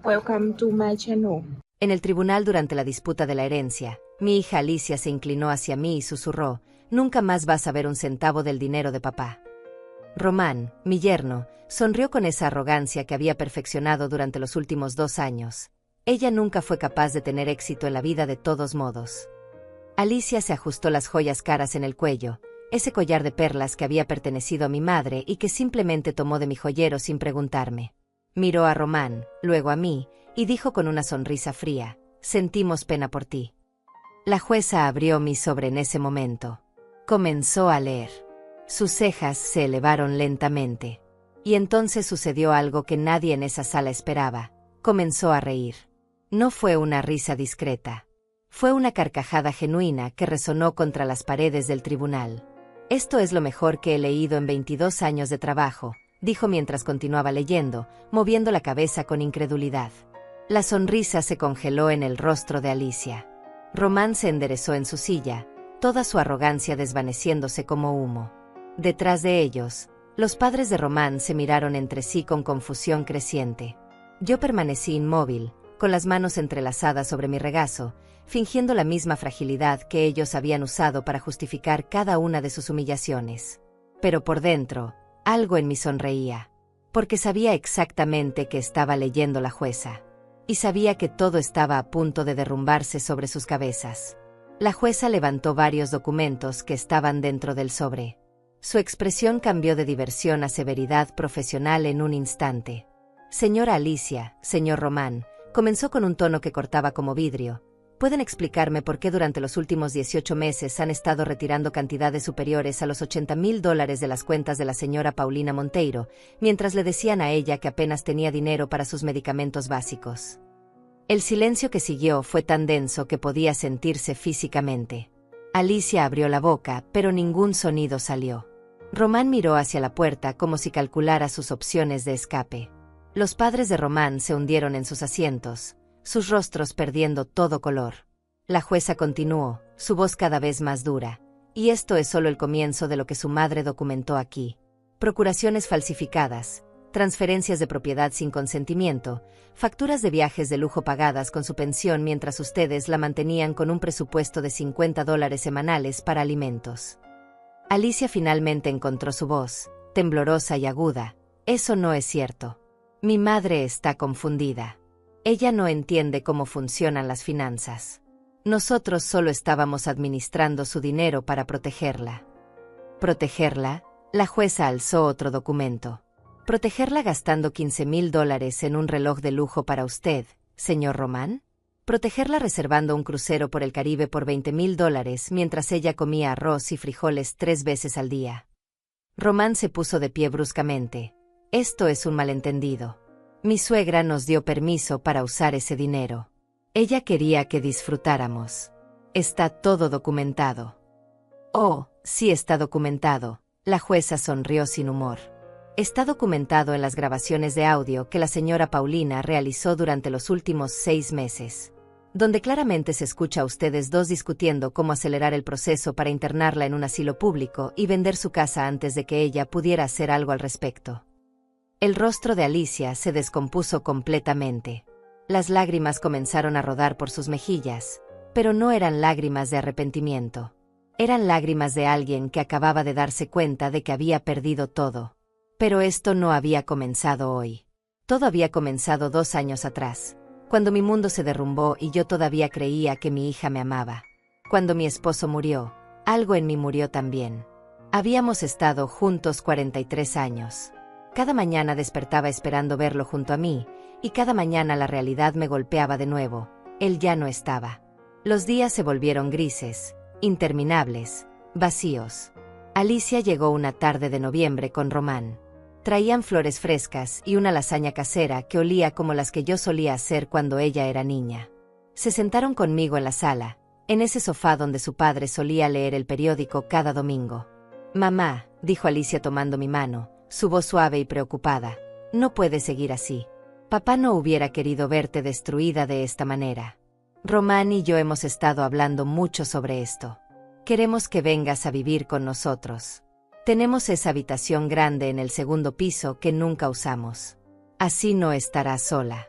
Welcome to my channel. En el tribunal durante la disputa de la herencia, mi hija Alicia se inclinó hacia mí y susurró: «Nunca más vas a ver un centavo del dinero de papá». Román, mi yerno, sonrió con esa arrogancia que había perfeccionado durante los últimos 2 años. Ella nunca fue capaz de tener éxito en la vida de todos modos. Alicia se ajustó las joyas caras en el cuello, ese collar de perlas que había pertenecido a mi madre y que simplemente tomó de mi joyero sin preguntarme. Miró a Román, luego a mí, y dijo con una sonrisa fría: «Sentimos pena por ti». La jueza abrió mi sobre en ese momento. Comenzó a leer. Sus cejas se elevaron lentamente. Y entonces sucedió algo que nadie en esa sala esperaba. Comenzó a reír. No fue una risa discreta. Fue una carcajada genuina que resonó contra las paredes del tribunal. «Esto es lo mejor que he leído en 22 años de trabajo», dijo mientras continuaba leyendo, moviendo la cabeza con incredulidad. La sonrisa se congeló en el rostro de Alicia. Román se enderezó en su silla, toda su arrogancia desvaneciéndose como humo. Detrás de ellos, los padres de Román se miraron entre sí con confusión creciente. Yo permanecí inmóvil, con las manos entrelazadas sobre mi regazo, fingiendo la misma fragilidad que ellos habían usado para justificar cada una de sus humillaciones. Pero por dentro, algo en mí sonreía, porque sabía exactamente que estaba leyendo la jueza. Y sabía que todo estaba a punto de derrumbarse sobre sus cabezas. La jueza levantó varios documentos que estaban dentro del sobre. Su expresión cambió de diversión a severidad profesional en un instante. «Señora Alicia, señor Román», comenzó con un tono que cortaba como vidrio, «¿pueden explicarme por qué durante los últimos 18 meses han estado retirando cantidades superiores a los $80,000 de las cuentas de la señora Paulina Monteiro, mientras le decían a ella que apenas tenía dinero para sus medicamentos básicos?» El silencio que siguió fue tan denso que podía sentirse físicamente. Alicia abrió la boca, pero ningún sonido salió. Román miró hacia la puerta como si calculara sus opciones de escape. Los padres de Román se hundieron en sus asientos, sus rostros perdiendo todo color. La jueza continuó, su voz cada vez más dura: «Y esto es solo el comienzo de lo que su madre documentó aquí. Procuraciones falsificadas, transferencias de propiedad sin consentimiento, facturas de viajes de lujo pagadas con su pensión mientras ustedes la mantenían con un presupuesto de $50 semanales para alimentos». Alicia finalmente encontró su voz, temblorosa y aguda: «Eso no es cierto. Mi madre está confundida. Ella no entiende cómo funcionan las finanzas. Nosotros solo estábamos administrando su dinero para protegerla». ¿Protegerla? La jueza alzó otro documento. ¿Protegerla gastando $15,000 en un reloj de lujo para usted, señor Román? ¿Protegerla reservando un crucero por el Caribe por $20,000 mientras ella comía arroz y frijoles 3 veces al día? Román se puso de pie bruscamente. «Esto es un malentendido. Mi suegra nos dio permiso para usar ese dinero. Ella quería que disfrutáramos. Está todo documentado». «Oh, sí está documentado», la jueza sonrió sin humor. «Está documentado en las grabaciones de audio que la señora Paulina realizó durante los últimos 6 meses, donde claramente se escucha a ustedes dos discutiendo cómo acelerar el proceso para internarla en un asilo público y vender su casa antes de que ella pudiera hacer algo al respecto». El rostro de Alicia se descompuso completamente. Las lágrimas comenzaron a rodar por sus mejillas, pero no eran lágrimas de arrepentimiento. Eran lágrimas de alguien que acababa de darse cuenta de que había perdido todo. Pero esto no había comenzado hoy. Todo había comenzado 2 años atrás, cuando mi mundo se derrumbó y yo todavía creía que mi hija me amaba. Cuando mi esposo murió, algo en mí murió también. Habíamos estado juntos 43 años. Cada mañana despertaba esperando verlo junto a mí, y cada mañana la realidad me golpeaba de nuevo. Él ya no estaba. Los días se volvieron grises, interminables, vacíos. Alicia llegó una tarde de noviembre con Román. Traían flores frescas y una lasaña casera que olía como las que yo solía hacer cuando ella era niña. Se sentaron conmigo en la sala, en ese sofá donde su padre solía leer el periódico cada domingo. «Mamá», dijo Alicia tomando mi mano, su voz suave y preocupada, «no puedes seguir así. Papá no hubiera querido verte destruida de esta manera. Román y yo hemos estado hablando mucho sobre esto. Queremos que vengas a vivir con nosotros. Tenemos esa habitación grande en el 2º piso que nunca usamos. Así no estarás sola».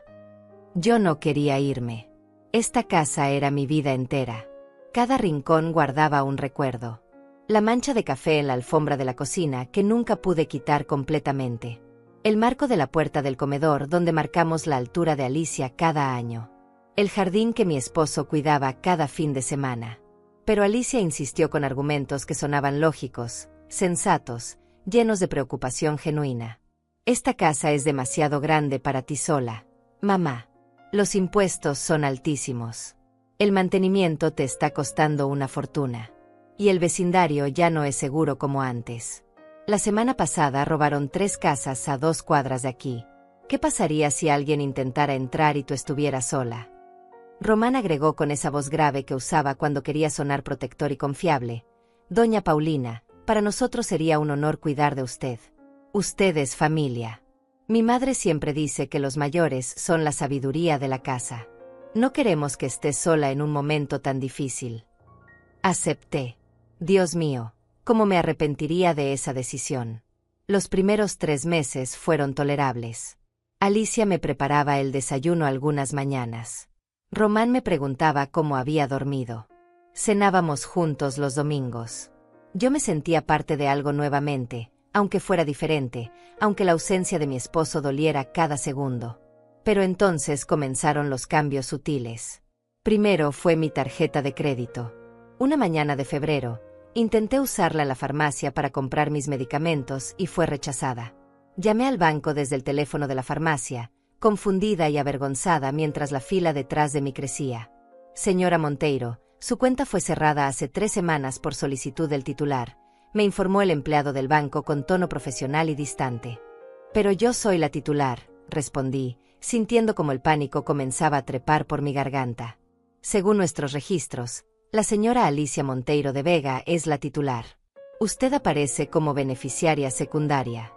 Yo no quería irme. Esta casa era mi vida entera. Cada rincón guardaba un recuerdo. La mancha de café en la alfombra de la cocina que nunca pude quitar completamente. El marco de la puerta del comedor donde marcamos la altura de Alicia cada año. El jardín que mi esposo cuidaba cada fin de semana. Pero Alicia insistió con argumentos que sonaban lógicos, sensatos, llenos de preocupación genuina. Esta casa es demasiado grande para ti sola, mamá. Los impuestos son altísimos. El mantenimiento te está costando una fortuna. Y el vecindario ya no es seguro como antes. La semana pasada robaron 3 casas a 2 cuadras de aquí. ¿Qué pasaría si alguien intentara entrar y tú estuvieras sola? Román agregó con esa voz grave que usaba cuando quería sonar protector y confiable. Doña Paulina, para nosotros sería un honor cuidar de usted. Usted es familia. Mi madre siempre dice que los mayores son la sabiduría de la casa. No queremos que estés sola en un momento tan difícil. Acepté. Dios mío, cómo me arrepentiría de esa decisión. Los primeros 3 meses fueron tolerables. Alicia me preparaba el desayuno algunas mañanas. Román me preguntaba cómo había dormido. Cenábamos juntos los domingos. Yo me sentía parte de algo nuevamente, aunque fuera diferente, aunque la ausencia de mi esposo doliera cada segundo. Pero entonces comenzaron los cambios sutiles. Primero fue mi tarjeta de crédito. Una mañana de febrero, intenté usarla en la farmacia para comprar mis medicamentos y fue rechazada. Llamé al banco desde el teléfono de la farmacia, confundida y avergonzada mientras la fila detrás de mí crecía. Señora Monteiro, su cuenta fue cerrada hace 3 semanas por solicitud del titular, me informó el empleado del banco con tono profesional y distante. Pero yo soy la titular, respondí, sintiendo como el pánico comenzaba a trepar por mi garganta. Según nuestros registros, la señora Alicia Monteiro de Vega es la titular. Usted aparece como beneficiaria secundaria.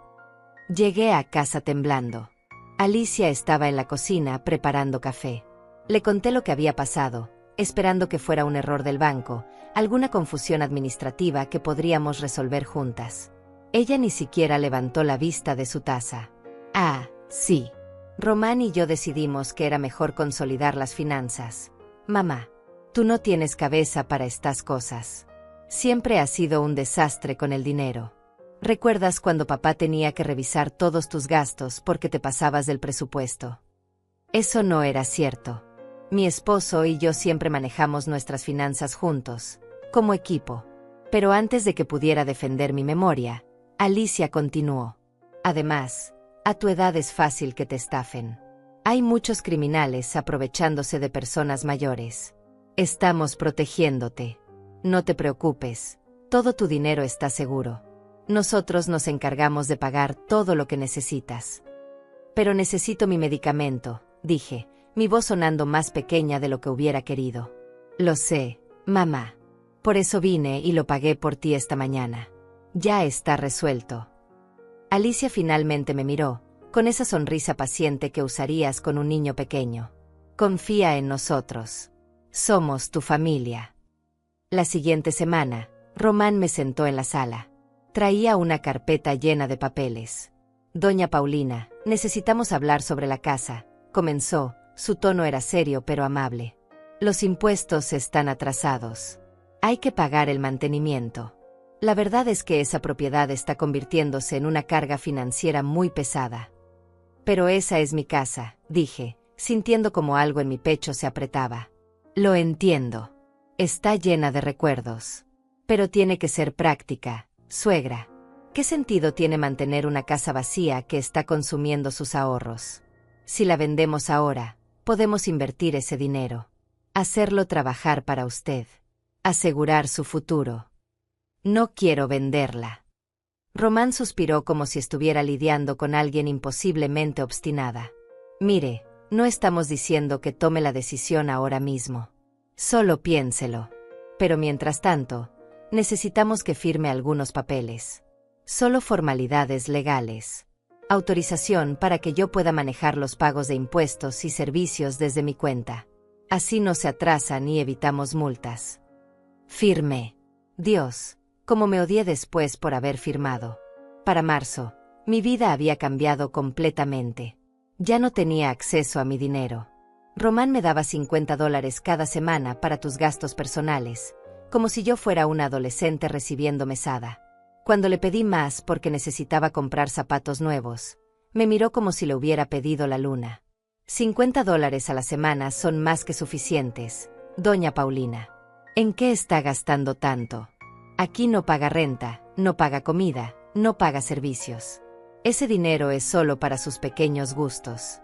Llegué a casa temblando. Alicia estaba en la cocina preparando café. Le conté lo que había pasado, esperando que fuera un error del banco, alguna confusión administrativa que podríamos resolver juntas. Ella ni siquiera levantó la vista de su taza. Ah, sí. Román y yo decidimos que era mejor consolidar las finanzas. Mamá, tú no tienes cabeza para estas cosas. Siempre has sido un desastre con el dinero. ¿Recuerdas cuando papá tenía que revisar todos tus gastos porque te pasabas del presupuesto? Eso no era cierto. Mi esposo y yo siempre manejamos nuestras finanzas juntos, como equipo. Pero antes de que pudiera defender mi memoria, Alicia continuó. Además, a tu edad es fácil que te estafen. Hay muchos criminales aprovechándose de personas mayores. Estamos protegiéndote. No te preocupes, todo tu dinero está seguro. Nosotros nos encargamos de pagar todo lo que necesitas. Pero necesito mi medicamento, dije, mi voz sonando más pequeña de lo que hubiera querido. Lo sé, mamá. Por eso vine y lo pagué por ti esta mañana. Ya está resuelto. Alicia finalmente me miró, con esa sonrisa paciente que usarías con un niño pequeño. Confía en nosotros. Somos tu familia. La siguiente semana, Román me sentó en la sala. Traía una carpeta llena de papeles. Doña Paulina, necesitamos hablar sobre la casa, comenzó, su tono era serio pero amable. Los impuestos están atrasados. Hay que pagar el mantenimiento. La verdad es que esa propiedad está convirtiéndose en una carga financiera muy pesada. Pero esa es mi casa, dije, sintiendo como algo en mi pecho se apretaba. Lo entiendo. Está llena de recuerdos. Pero tiene que ser práctica. Suegra, ¿qué sentido tiene mantener una casa vacía que está consumiendo sus ahorros? Si la vendemos ahora, podemos invertir ese dinero. Hacerlo trabajar para usted. Asegurar su futuro. No quiero venderla. Román suspiró como si estuviera lidiando con alguien imposiblemente obstinada. Mire, no estamos diciendo que tome la decisión ahora mismo. Solo piénselo. Pero mientras tanto, necesitamos que firme algunos papeles. Solo formalidades legales. Autorización para que yo pueda manejar los pagos de impuestos y servicios desde mi cuenta. Así no se atrasan y evitamos multas. Firmé. Dios, cómo me odié después por haber firmado. Para marzo, mi vida había cambiado completamente. Ya no tenía acceso a mi dinero. Román me daba $50 cada semana para tus gastos personales, como si yo fuera una adolescente recibiendo mesada. Cuando le pedí más porque necesitaba comprar zapatos nuevos, me miró como si le hubiera pedido la luna. $50 a la semana son más que suficientes, doña Paulina. ¿En qué está gastando tanto? Aquí no paga renta, no paga comida, no paga servicios. Ese dinero es solo para sus pequeños gustos.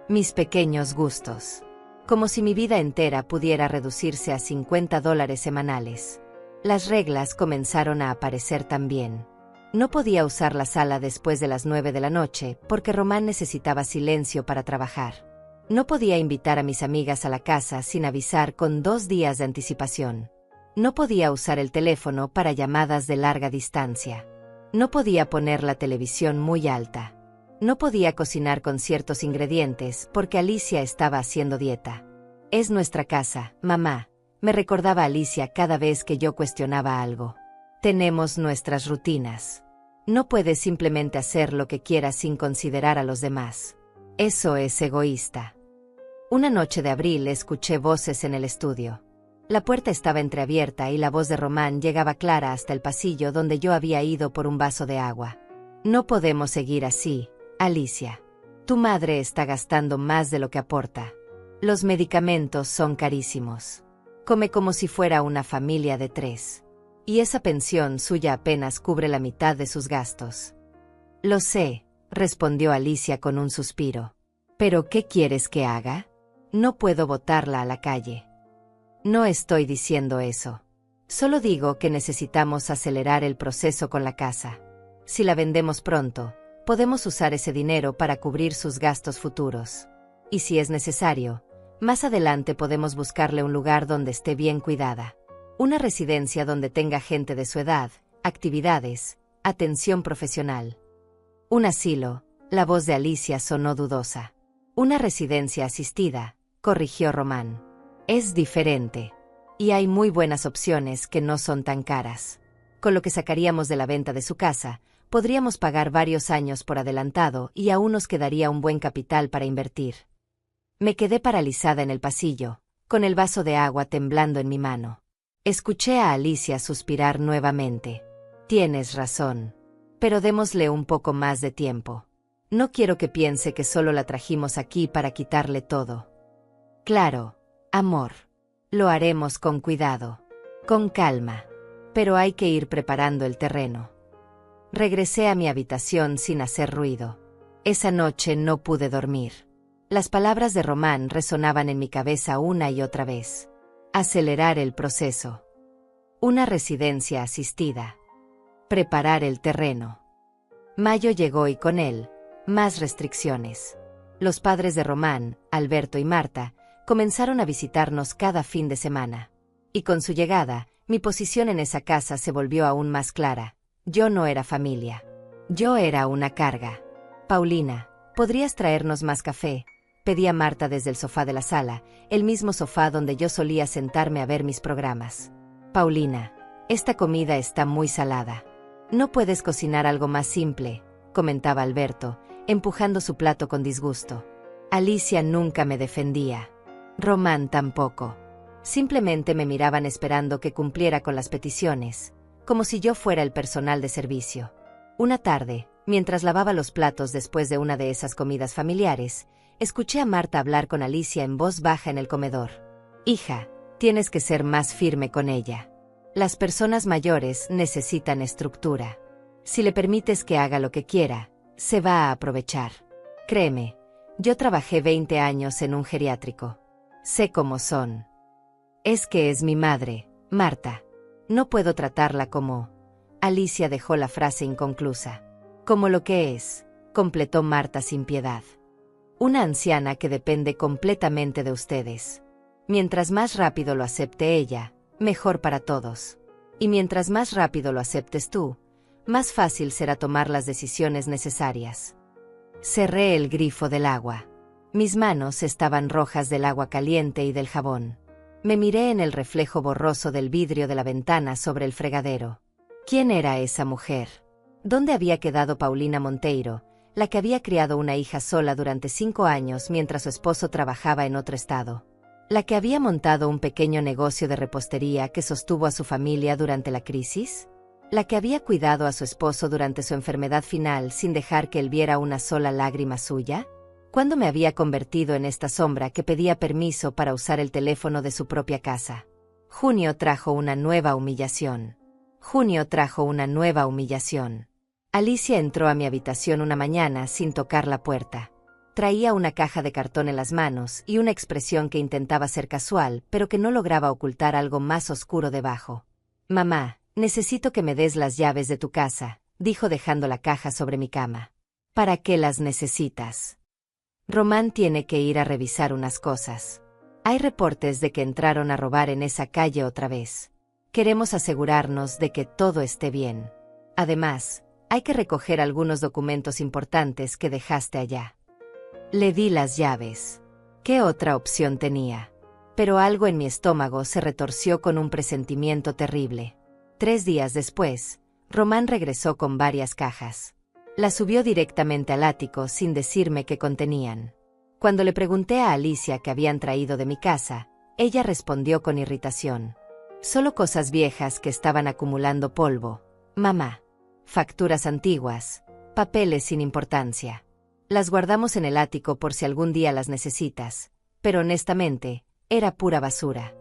Mis pequeños gustos. Como si mi vida entera pudiera reducirse a $50 semanales. Las reglas comenzaron a aparecer también. No podía usar la sala después de las 9 de la noche porque Román necesitaba silencio para trabajar. No podía invitar a mis amigas a la casa sin avisar con 2 días de anticipación. No podía usar el teléfono para llamadas de larga distancia. No podía poner la televisión muy alta. No podía cocinar con ciertos ingredientes porque Alicia estaba haciendo dieta. Es nuestra casa, mamá, me recordaba Alicia cada vez que yo cuestionaba algo. Tenemos nuestras rutinas. No puedes simplemente hacer lo que quieras sin considerar a los demás. Eso es egoísta. Una noche de abril escuché voces en el estudio. La puerta estaba entreabierta y la voz de Román llegaba clara hasta el pasillo donde yo había ido por un vaso de agua. No podemos seguir así, Alicia. Tu madre está gastando más de lo que aporta. Los medicamentos son carísimos. Come como si fuera una familia de 3. Y esa pensión suya apenas cubre la mitad de sus gastos. Lo sé, respondió Alicia con un suspiro. ¿Pero qué quieres que haga? No puedo botarla a la calle. No estoy diciendo eso. Solo digo que necesitamos acelerar el proceso con la casa. Si la vendemos pronto, podemos usar ese dinero para cubrir sus gastos futuros. Y si es necesario, más adelante podemos buscarle un lugar donde esté bien cuidada. Una residencia donde tenga gente de su edad, actividades, atención profesional. Un asilo, la voz de Alicia sonó dudosa. Una residencia asistida, corrigió Román. Es diferente. Y hay muy buenas opciones que no son tan caras. Con lo que sacaríamos de la venta de su casa, podríamos pagar varios años por adelantado y aún nos quedaría un buen capital para invertir. Me quedé paralizada en el pasillo, con el vaso de agua temblando en mi mano. Escuché a Alicia suspirar nuevamente. Tienes razón. Pero démosle un poco más de tiempo. No quiero que piense que solo la trajimos aquí para quitarle todo. Claro, amor. Lo haremos con cuidado. Con calma. Pero hay que ir preparando el terreno. Regresé a mi habitación sin hacer ruido. Esa noche no pude dormir. Las palabras de Román resonaban en mi cabeza una y otra vez. Acelerar el proceso. Una residencia asistida. Preparar el terreno. Mayo llegó y con él, más restricciones. Los padres de Román, Alberto y Marta, comenzaron a visitarnos cada fin de semana. Y con su llegada, mi posición en esa casa se volvió aún más clara. Yo no era familia. Yo era una carga. Paulina, ¿podrías traernos más café? Pedía Marta desde el sofá de la sala, el mismo sofá donde yo solía sentarme a ver mis programas. Paulina, esta comida está muy salada. ¿No puedes cocinar algo más simple?, comentaba Alberto, empujando su plato con disgusto. Alicia nunca me defendía. Román tampoco. Simplemente me miraban esperando que cumpliera con las peticiones, como si yo fuera el personal de servicio. Una tarde, mientras lavaba los platos después de una de esas comidas familiares, escuché a Marta hablar con Alicia en voz baja en el comedor. Hija, tienes que ser más firme con ella. Las personas mayores necesitan estructura. Si le permites que haga lo que quiera, se va a aprovechar. Créeme, yo trabajé 20 años en un geriátrico. Sé cómo son. Es que es mi madre, Marta. No puedo tratarla como... Alicia dejó la frase inconclusa. Como lo que es, completó Marta sin piedad. Una anciana que depende completamente de ustedes. Mientras más rápido lo acepte ella, mejor para todos. Y mientras más rápido lo aceptes tú, más fácil será tomar las decisiones necesarias. Cerré el grifo del agua. Mis manos estaban rojas del agua caliente y del jabón. Me miré en el reflejo borroso del vidrio de la ventana sobre el fregadero. ¿Quién era esa mujer? ¿Dónde había quedado Paulina Monteiro, la que había criado una hija sola durante 5 años mientras su esposo trabajaba en otro estado. La que había montado un pequeño negocio de repostería que sostuvo a su familia durante la crisis. La que había cuidado a su esposo durante su enfermedad final sin dejar que él viera una sola lágrima suya. ¿Cuándo me había convertido en esta sombra que pedía permiso para usar el teléfono de su propia casa? Junio trajo una nueva humillación. Junio trajo una nueva humillación. Alicia entró a mi habitación una mañana sin tocar la puerta. Traía una caja de cartón en las manos y una expresión que intentaba ser casual, pero que no lograba ocultar algo más oscuro debajo. «Mamá, necesito que me des las llaves de tu casa», dijo dejando la caja sobre mi cama. «¿Para qué las necesitas?» «Román tiene que ir a revisar unas cosas. Hay reportes de que entraron a robar en esa calle otra vez. Queremos asegurarnos de que todo esté bien. Además, hay que recoger algunos documentos importantes que dejaste allá». Le di las llaves. ¿Qué otra opción tenía? Pero algo en mi estómago se retorció con un presentimiento terrible. 3 días después, Román regresó con varias cajas. Las subió directamente al ático sin decirme qué contenían. Cuando le pregunté a Alicia qué habían traído de mi casa, ella respondió con irritación. «Solo cosas viejas que estaban acumulando polvo, mamá. Facturas antiguas, papeles sin importancia. Las guardamos en el ático por si algún día las necesitas, pero honestamente, era pura basura».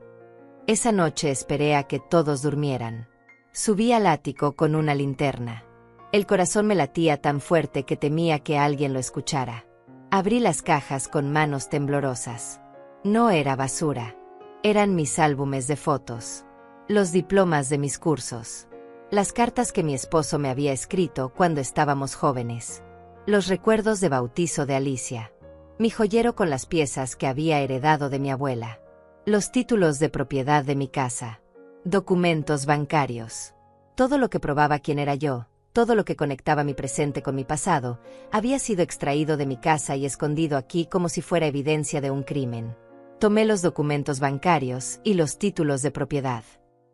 Esa noche esperé a que todos durmieran. Subí al ático con una linterna. El corazón me latía tan fuerte que temía que alguien lo escuchara. Abrí las cajas con manos temblorosas. No era basura. Eran mis álbumes de fotos. Los diplomas de mis cursos. Las cartas que mi esposo me había escrito cuando estábamos jóvenes. Los recuerdos de bautizo de Alicia. Mi joyero con las piezas que había heredado de mi abuela. Los títulos de propiedad de mi casa. Documentos bancarios. Todo lo que probaba quién era yo, todo lo que conectaba mi presente con mi pasado, había sido extraído de mi casa y escondido aquí como si fuera evidencia de un crimen. Tomé los documentos bancarios y los títulos de propiedad.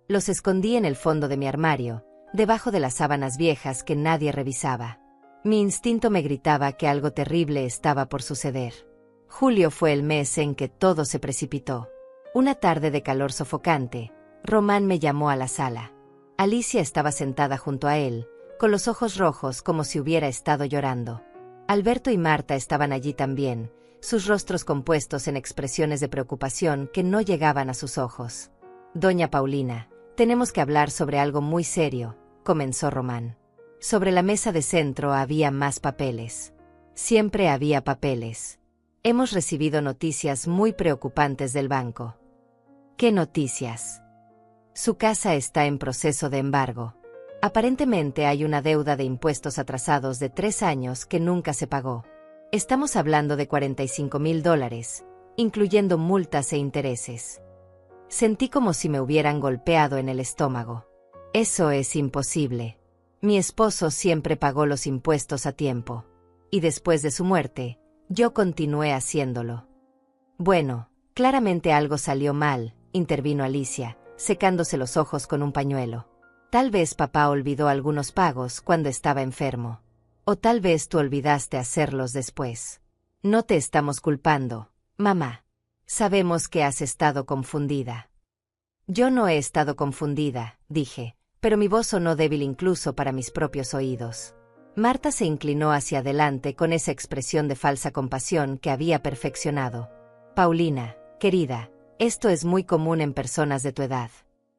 Los escondí en el fondo de mi armario, debajo de las sábanas viejas que nadie revisaba. Mi instinto me gritaba que algo terrible estaba por suceder. Julio fue el mes en que todo se precipitó. Una tarde de calor sofocante, Román me llamó a la sala. Alicia estaba sentada junto a él, con los ojos rojos como si hubiera estado llorando. Alberto y Marta estaban allí también, sus rostros compuestos en expresiones de preocupación que no llegaban a sus ojos. «Doña Paulina, tenemos que hablar sobre algo muy serio», comenzó Román. Sobre la mesa de centro había más papeles. Siempre había papeles. «Hemos recibido noticias muy preocupantes del banco». «¿Qué noticias?» «Su casa está en proceso de embargo. Aparentemente hay una deuda de impuestos atrasados de 3 años que nunca se pagó. Estamos hablando de $45,000, incluyendo multas e intereses». Sentí como si me hubieran golpeado en el estómago. «Eso es imposible. Mi esposo siempre pagó los impuestos a tiempo. Y después de su muerte, yo continué haciéndolo». «Bueno, claramente algo salió mal», intervino Alicia, secándose los ojos con un pañuelo. «Tal vez papá olvidó algunos pagos cuando estaba enfermo. O tal vez tú olvidaste hacerlos después. No te estamos culpando, mamá. Sabemos que has estado confundida». «Yo no he estado confundida», dije, pero mi voz sonó débil incluso para mis propios oídos. Marta se inclinó hacia adelante con esa expresión de falsa compasión que había perfeccionado. «Paulina, querida, esto es muy común en personas de tu edad.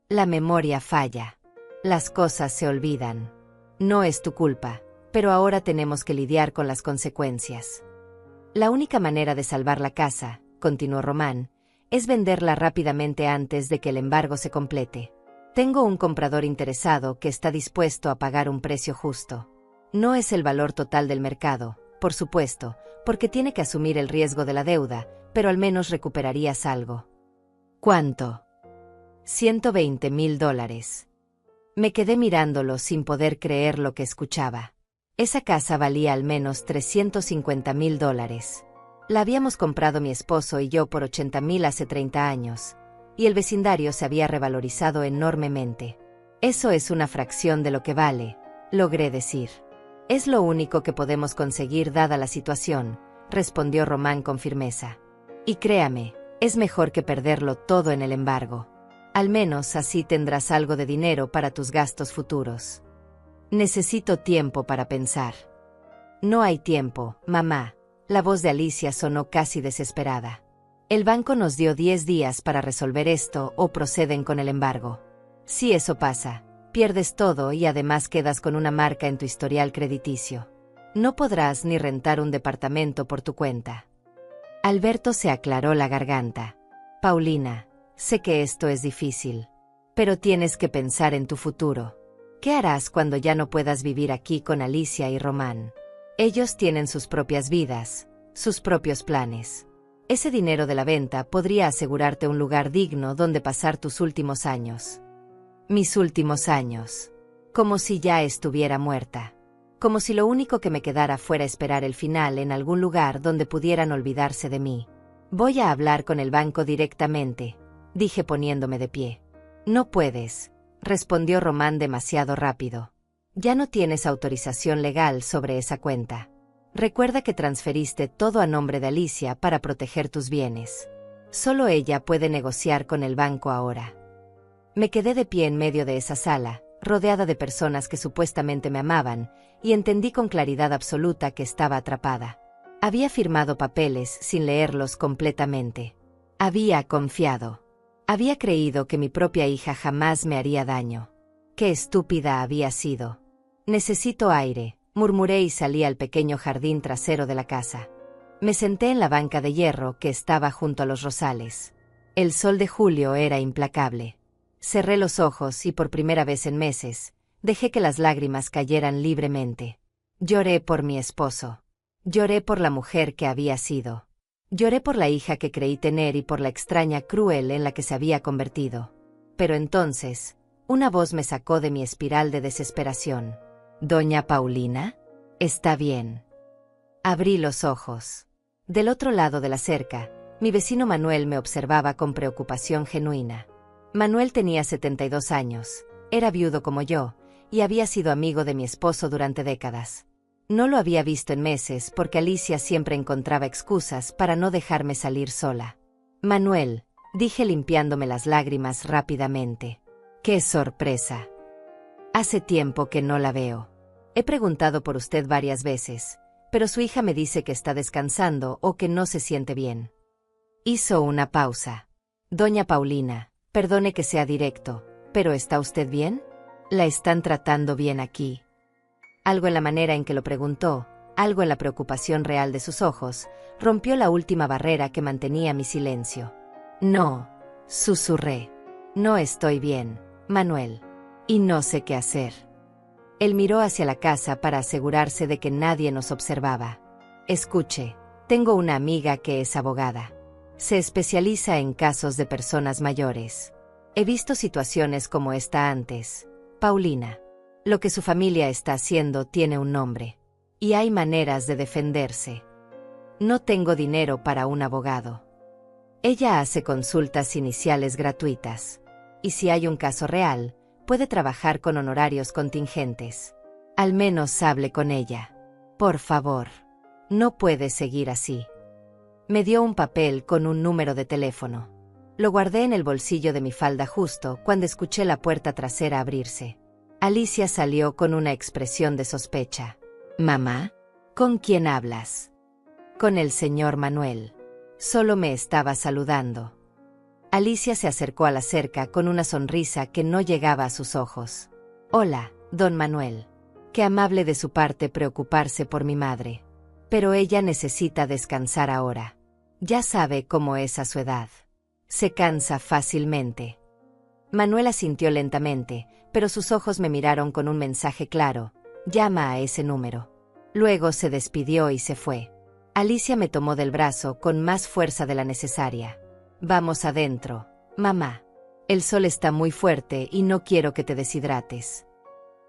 La memoria falla. Las cosas se olvidan. No es tu culpa, pero ahora tenemos que lidiar con las consecuencias. La única manera de salvar la casa», continuó Román, «es venderla rápidamente antes de que el embargo se complete. Tengo un comprador interesado que está dispuesto a pagar un precio justo. No es el valor total del mercado, por supuesto, porque tiene que asumir el riesgo de la deuda, pero al menos recuperarías algo». «¿Cuánto?» $120,000. Me quedé mirándolo sin poder creer lo que escuchaba. Esa casa valía al menos $350,000. La habíamos comprado mi esposo y yo por $80,000 hace 30 años, y el vecindario se había revalorizado enormemente. «Eso es una fracción de lo que vale», logré decir. Es lo único que podemos conseguir dada la situación, respondió Román con firmeza. Y créame, es mejor que perderlo todo en el embargo. Al menos así tendrás algo de dinero para tus gastos futuros. Necesito tiempo para pensar. No hay tiempo, mamá. La voz de Alicia sonó casi desesperada. El banco nos dio 10 días para resolver esto o proceden con el embargo. Si eso pasa, pierdes todo y además quedas con una marca en tu historial crediticio. No podrás ni rentar un departamento por tu cuenta. Alberto se aclaró la garganta. Paulina, sé que esto es difícil, pero tienes que pensar en tu futuro. ¿Qué harás cuando ya no puedas vivir aquí con Alicia y Román? Ellos tienen sus propias vidas, sus propios planes. Ese dinero de la venta podría asegurarte un lugar digno donde pasar tus últimos años. Mis últimos años. Como si ya estuviera muerta. Como si lo único que me quedara fuera esperar el final en algún lugar donde pudieran olvidarse de mí. Voy a hablar con el banco directamente, dije poniéndome de pie. No puedes, respondió Román demasiado rápido. Ya no tienes autorización legal sobre esa cuenta. Recuerda que transferiste todo a nombre de Alicia para proteger tus bienes. Solo ella puede negociar con el banco ahora. Me quedé de pie en medio de esa sala, rodeada de personas que supuestamente me amaban, y entendí con claridad absoluta que estaba atrapada. Había firmado papeles sin leerlos completamente. Había confiado. Había creído que mi propia hija jamás me haría daño. Qué estúpida había sido. Necesito aire, murmuré y salí al pequeño jardín trasero de la casa. Me senté en la banca de hierro que estaba junto a los rosales. El sol de julio era implacable. Cerré los ojos y por primera vez en meses, dejé que las lágrimas cayeran libremente. Lloré por mi esposo. Lloré por la mujer que había sido. Lloré por la hija que creí tener y por la extraña cruel en la que se había convertido. Pero entonces, una voz me sacó de mi espiral de desesperación. «¿Doña Paulina? Está bien». Abrí los ojos. Del otro lado de la cerca, mi vecino Manuel me observaba con preocupación genuina. Manuel tenía 72 años, era viudo como yo, y había sido amigo de mi esposo durante décadas. No lo había visto en meses porque Alicia siempre encontraba excusas para no dejarme salir sola. «Manuel», dije limpiándome las lágrimas rápidamente. «¡Qué sorpresa! Hace tiempo que no la veo. He preguntado por usted varias veces, pero su hija me dice que está descansando o que no se siente bien». Hizo una pausa. «Doña Paulina, perdone que sea directo, pero ¿está usted bien? ¿La están tratando bien aquí?». Algo en la manera en que lo preguntó, algo en la preocupación real de sus ojos, rompió la última barrera que mantenía mi silencio. «No», susurré. «No estoy bien, Manuel. Y no sé qué hacer». Él miró hacia la casa para asegurarse de que nadie nos observaba. «Escuche, tengo una amiga que es abogada. Se especializa en casos de personas mayores. He visto situaciones como esta antes, Paulina. Lo que su familia está haciendo tiene un nombre. Y hay maneras de defenderse. No tengo dinero para un abogado. Ella hace consultas iniciales gratuitas. Y si hay un caso real, puede trabajar con honorarios contingentes. Al menos hable con ella. Por favor. No puede seguir así». Me dio un papel con un número de teléfono. Lo guardé en el bolsillo de mi falda justo cuando escuché la puerta trasera abrirse. Alicia salió con una expresión de sospecha. «¿Mamá? ¿Con quién hablas?» «Con el señor Manuel. Solo me estaba saludando». Alicia se acercó a la cerca con una sonrisa que no llegaba a sus ojos. «Hola, don Manuel. Qué amable de su parte preocuparse por mi madre. Pero ella necesita descansar ahora. Ya sabe cómo es a su edad. Se cansa fácilmente». Manuel asintió lentamente, pero sus ojos me miraron con un mensaje claro: «Llama a ese número». Luego se despidió y se fue. Alicia me tomó del brazo con más fuerza de la necesaria. «Vamos adentro, mamá. El sol está muy fuerte y no quiero que te deshidrates».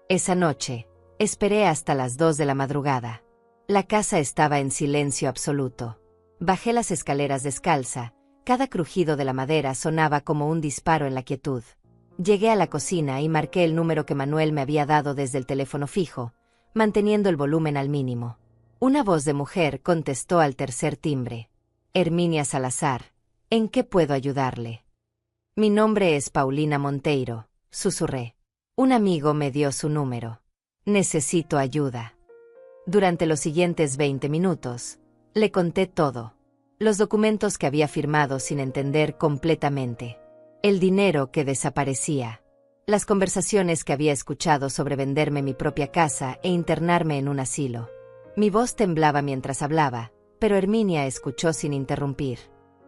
Esa noche, esperé hasta las 2 de la madrugada. La casa estaba en silencio absoluto. Bajé las escaleras descalza, cada crujido de la madera sonaba como un disparo en la quietud. Llegué a la cocina y marqué el número que Manuel me había dado desde el teléfono fijo, manteniendo el volumen al mínimo. Una voz de mujer contestó al tercer timbre. Herminia Salazar, ¿en qué puedo ayudarle? Mi nombre es Paulina Monteiro, susurré. Un amigo me dio su número. Necesito ayuda. Durante los siguientes 20 minutos, le conté todo. Los documentos que había firmado sin entender completamente. El dinero que desaparecía. Las conversaciones que había escuchado sobre venderme mi propia casa e internarme en un asilo. Mi voz temblaba mientras hablaba, pero Herminia escuchó sin interrumpir.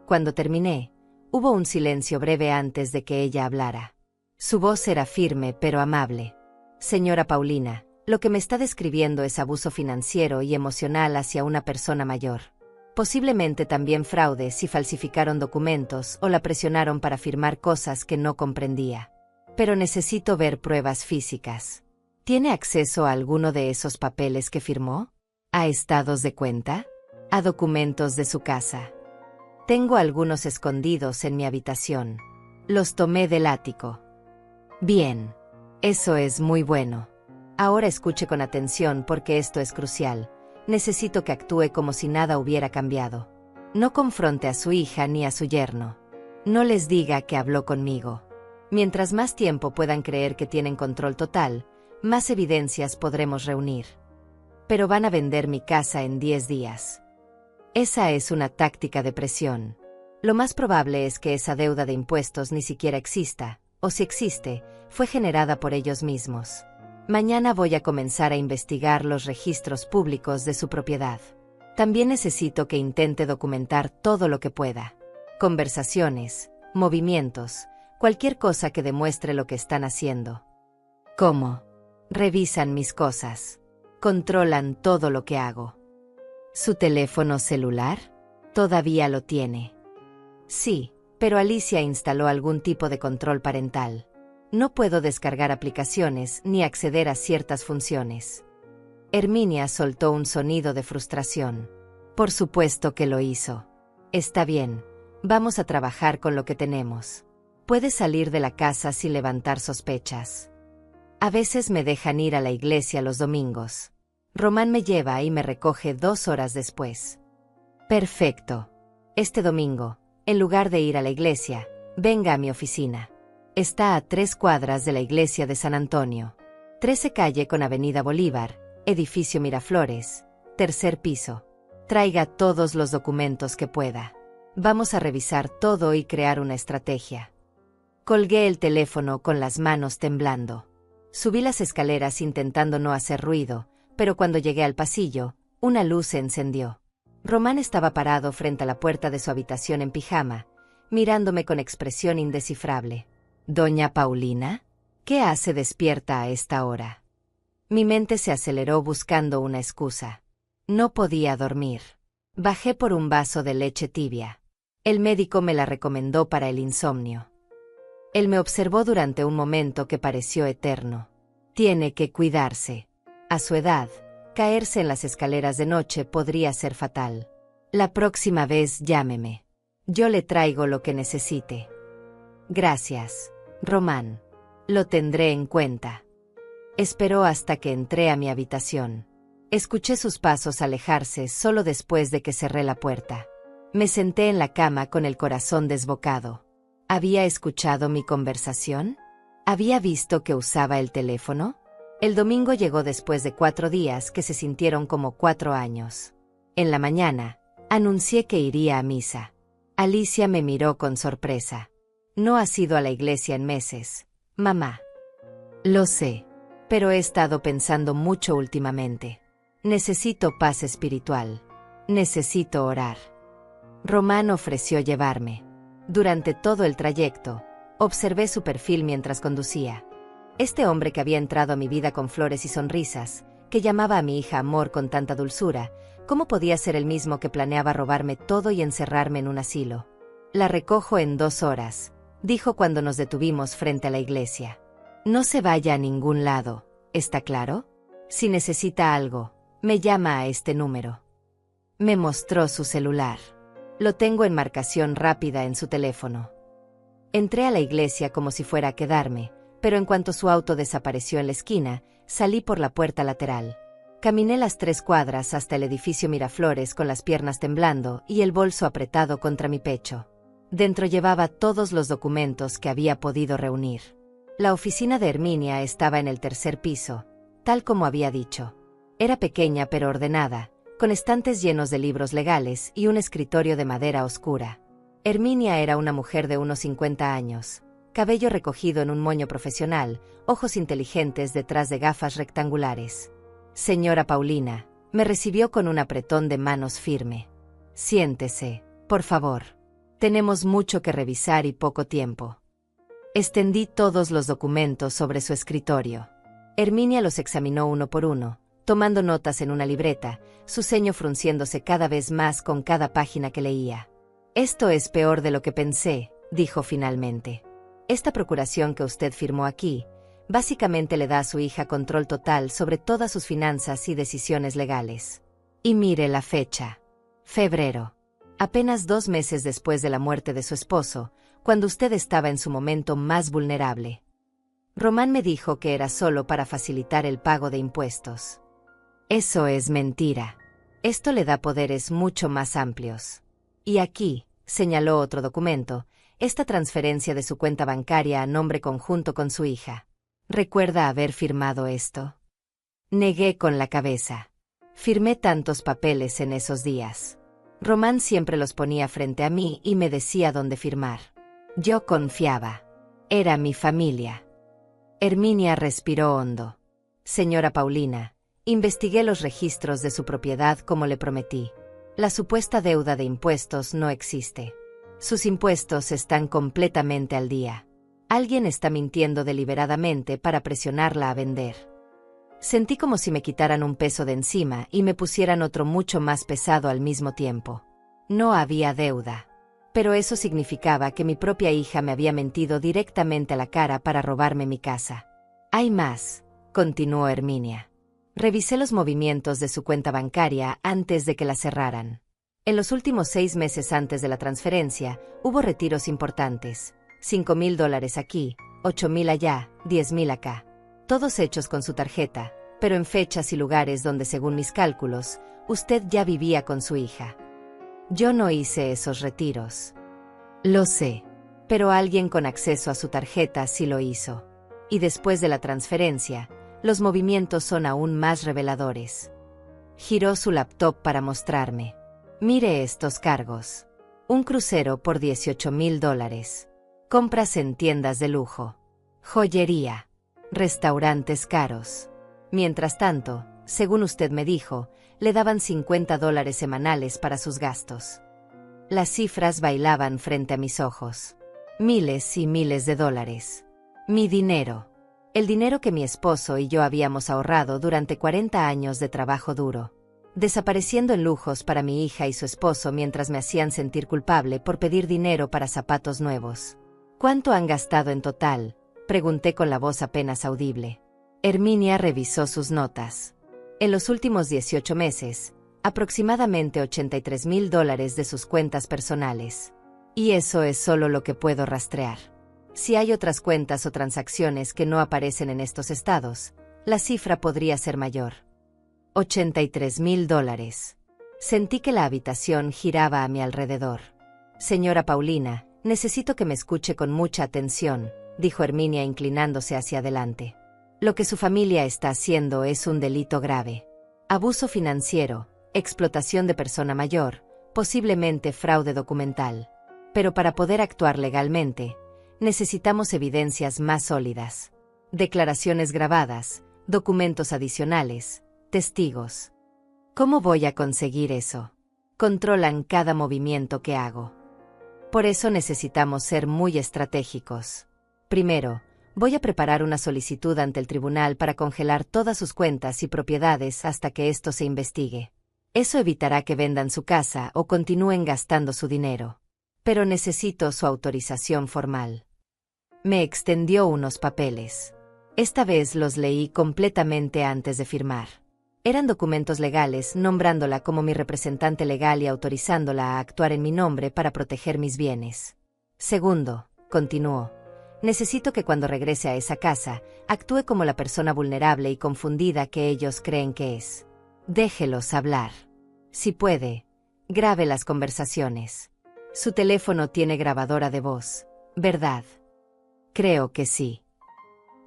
Cuando terminé, hubo un silencio breve antes de que ella hablara. Su voz era firme pero amable. Señora Paulina, lo que me está describiendo es abuso financiero y emocional hacia una persona mayor. Posiblemente también fraude si falsificaron documentos o la presionaron para firmar cosas que no comprendía. Pero necesito ver pruebas físicas. ¿Tiene acceso a alguno de esos papeles que firmó? ¿A estados de cuenta? ¿A documentos de su casa? Tengo algunos escondidos en mi habitación. Los tomé del ático. Bien. Eso es muy bueno. Ahora escuche con atención porque esto es crucial. Necesito que actúe como si nada hubiera cambiado. No confronte a su hija ni a su yerno. No les diga que habló conmigo. Mientras más tiempo puedan creer que tienen control total, más evidencias podremos reunir. Pero van a vender mi casa en 10 días. Esa es una táctica de presión. Lo más probable es que esa deuda de impuestos ni siquiera exista, o si existe, fue generada por ellos mismos. Mañana voy a comenzar a investigar los registros públicos de su propiedad. También necesito que intente documentar todo lo que pueda. Conversaciones, movimientos, cualquier cosa que demuestre lo que están haciendo. ¿Cómo? Revisan mis cosas. Controlan todo lo que hago. ¿Su teléfono celular? Todavía lo tiene. Sí, pero Alicia instaló algún tipo de control parental. No puedo descargar aplicaciones ni acceder a ciertas funciones. Herminia soltó un sonido de frustración. Por supuesto que lo hizo. Está bien, vamos a trabajar con lo que tenemos. Puede salir de la casa sin levantar sospechas. A veces me dejan ir a la iglesia los domingos. Román me lleva y me recoge 2 horas después. Perfecto. Este domingo, en lugar de ir a la iglesia, venga a mi oficina. Está a 3 cuadras de la iglesia de San Antonio. 13 calle con Avenida Bolívar, edificio Miraflores, 3er piso. Traiga todos los documentos que pueda. Vamos a revisar todo y crear una estrategia. Colgué el teléfono con las manos temblando. Subí las escaleras intentando no hacer ruido, pero cuando llegué al pasillo, una luz se encendió. Román estaba parado frente a la puerta de su habitación en pijama, mirándome con expresión indescifrable. ¿Doña Paulina? ¿Qué hace despierta a esta hora? Mi mente se aceleró buscando una excusa. No podía dormir. Bajé por un vaso de leche tibia. El médico me la recomendó para el insomnio. Él me observó durante un momento que pareció eterno. Tiene que cuidarse. A su edad, caerse en las escaleras de noche podría ser fatal. La próxima vez llámeme. Yo le traigo lo que necesite. Gracias, Román. Lo tendré en cuenta. Esperó hasta que entré a mi habitación. Escuché sus pasos alejarse solo después de que cerré la puerta. Me senté en la cama con el corazón desbocado. ¿Había escuchado mi conversación? ¿Había visto que usaba el teléfono? El domingo llegó después de 4 días que se sintieron como 4 años. En la mañana, anuncié que iría a misa. Alicia me miró con sorpresa. No has ido a la iglesia en meses, mamá. Lo sé, pero he estado pensando mucho últimamente. Necesito paz espiritual. Necesito orar. Román ofreció llevarme. Durante todo el trayecto, observé su perfil mientras conducía. Este hombre que había entrado a mi vida con flores y sonrisas, que llamaba a mi hija amor con tanta dulzura, ¿cómo podía ser el mismo que planeaba robarme todo y encerrarme en un asilo? La recojo en 2 horas, dijo cuando nos detuvimos frente a la iglesia. No se vaya a ningún lado, ¿está claro? Si necesita algo, me llama a este número. Me mostró su celular. Lo tengo en marcación rápida en su teléfono. Entré a la iglesia como si fuera a quedarme, pero en cuanto su auto desapareció en la esquina, salí por la puerta lateral. Caminé las 3 cuadras hasta el edificio Miraflores con las piernas temblando y el bolso apretado contra mi pecho. Dentro llevaba todos los documentos que había podido reunir. La oficina de Herminia estaba en el 3er piso, tal como había dicho. Era pequeña pero ordenada, con estantes llenos de libros legales y un escritorio de madera oscura. Herminia era una mujer de unos 50 años, cabello recogido en un moño profesional, ojos inteligentes detrás de gafas rectangulares. Señora Paulina, me recibió con un apretón de manos firme. Siéntese, por favor. Tenemos mucho que revisar y poco tiempo. Extendí todos los documentos sobre su escritorio. Herminia los examinó uno por uno, tomando notas en una libreta, su ceño frunciéndose cada vez más con cada página que leía. Esto es peor de lo que pensé, dijo finalmente. Esta procuración que usted firmó aquí, básicamente le da a su hija control total sobre todas sus finanzas y decisiones legales. Y mire la fecha. Febrero. Apenas 2 meses después de la muerte de su esposo, cuando usted estaba en su momento más vulnerable. Román me dijo que era solo para facilitar el pago de impuestos. Eso es mentira. Esto le da poderes mucho más amplios. Y aquí, señaló otro documento, esta transferencia de su cuenta bancaria a nombre conjunto con su hija. ¿Recuerda haber firmado esto? Negué con la cabeza. Firmé tantos papeles en esos días. Román siempre los ponía frente a mí y me decía dónde firmar. Yo confiaba. Era mi familia. Herminia respiró hondo. Señora Paulina, investigué los registros de su propiedad como le prometí. La supuesta deuda de impuestos no existe. Sus impuestos están completamente al día. Alguien está mintiendo deliberadamente para presionarla a vender. Sentí como si me quitaran un peso de encima y me pusieran otro mucho más pesado al mismo tiempo. No había deuda. Pero eso significaba que mi propia hija me había mentido directamente a la cara para robarme mi casa. Hay más, continuó Herminia. Revisé los movimientos de su cuenta bancaria antes de que la cerraran. En los últimos 6 meses antes de la transferencia, hubo retiros importantes. $5,000 aquí, 8,000 allá, 10,000 acá. Todos hechos con su tarjeta, pero en fechas y lugares donde, según mis cálculos, usted ya vivía con su hija. Yo no hice esos retiros. Lo sé, pero alguien con acceso a su tarjeta sí lo hizo. Y después de la transferencia, los movimientos son aún más reveladores. Giró su laptop para mostrarme. Mire estos cargos. Un crucero por $18,000. Compras en tiendas de lujo. Joyería. Restaurantes caros. Mientras tanto, según usted me dijo, le daban $50 semanales para sus gastos. Las cifras bailaban frente a mis ojos. Miles y miles de dólares. Mi dinero. El dinero que mi esposo y yo habíamos ahorrado durante 40 años de trabajo duro. Desapareciendo en lujos para mi hija y su esposo mientras me hacían sentir culpable por pedir dinero para zapatos nuevos. ¿Cuánto han gastado en total?, pregunté con la voz apenas audible. Herminia revisó sus notas. En los últimos 18 meses, aproximadamente $83,000 de sus cuentas personales. Y eso es solo lo que puedo rastrear. Si hay otras cuentas o transacciones que no aparecen en estos estados, la cifra podría ser mayor. $83,000. Sentí que la habitación giraba a mi alrededor. Señora Paulina, necesito que me escuche con mucha atención, dijo Herminia inclinándose hacia adelante. Lo que su familia está haciendo es un delito grave. Abuso financiero, explotación de persona mayor, posiblemente fraude documental. Pero para poder actuar legalmente, necesitamos evidencias más sólidas. Declaraciones grabadas, documentos adicionales, testigos. ¿Cómo voy a conseguir eso? Controlan cada movimiento que hago. Por eso necesitamos ser muy estratégicos. Primero, voy a preparar una solicitud ante el tribunal para congelar todas sus cuentas y propiedades hasta que esto se investigue. Eso evitará que vendan su casa o continúen gastando su dinero. Pero necesito su autorización formal. Me extendió unos papeles. Esta vez los leí completamente antes de firmar. Eran documentos legales nombrándola como mi representante legal y autorizándola a actuar en mi nombre para proteger mis bienes. Segundo, continuó, necesito que cuando regrese a esa casa, actúe como la persona vulnerable y confundida que ellos creen que es. Déjelos hablar. Si puede, grabe las conversaciones. Su teléfono tiene grabadora de voz, ¿verdad? Creo que sí.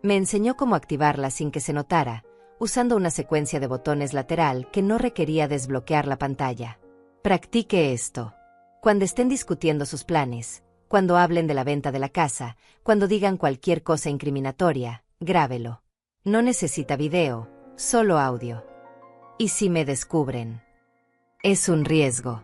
Me enseñó cómo activarla sin que se notara, usando una secuencia de botones lateral que no requería desbloquear la pantalla. Practique esto. Cuando estén discutiendo sus planes, cuando hablen de la venta de la casa, cuando digan cualquier cosa incriminatoria, grábelo. No necesita video, solo audio. ¿Y si me descubren? Es un riesgo.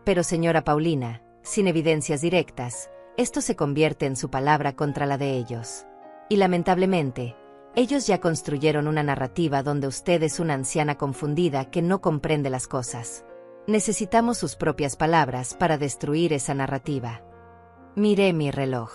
Pero señora Paulina, sin evidencias directas, esto se convierte en su palabra contra la de ellos. Y lamentablemente, ellos ya construyeron una narrativa donde usted es una anciana confundida que no comprende las cosas. Necesitamos sus propias palabras para destruir esa narrativa. Miré mi reloj.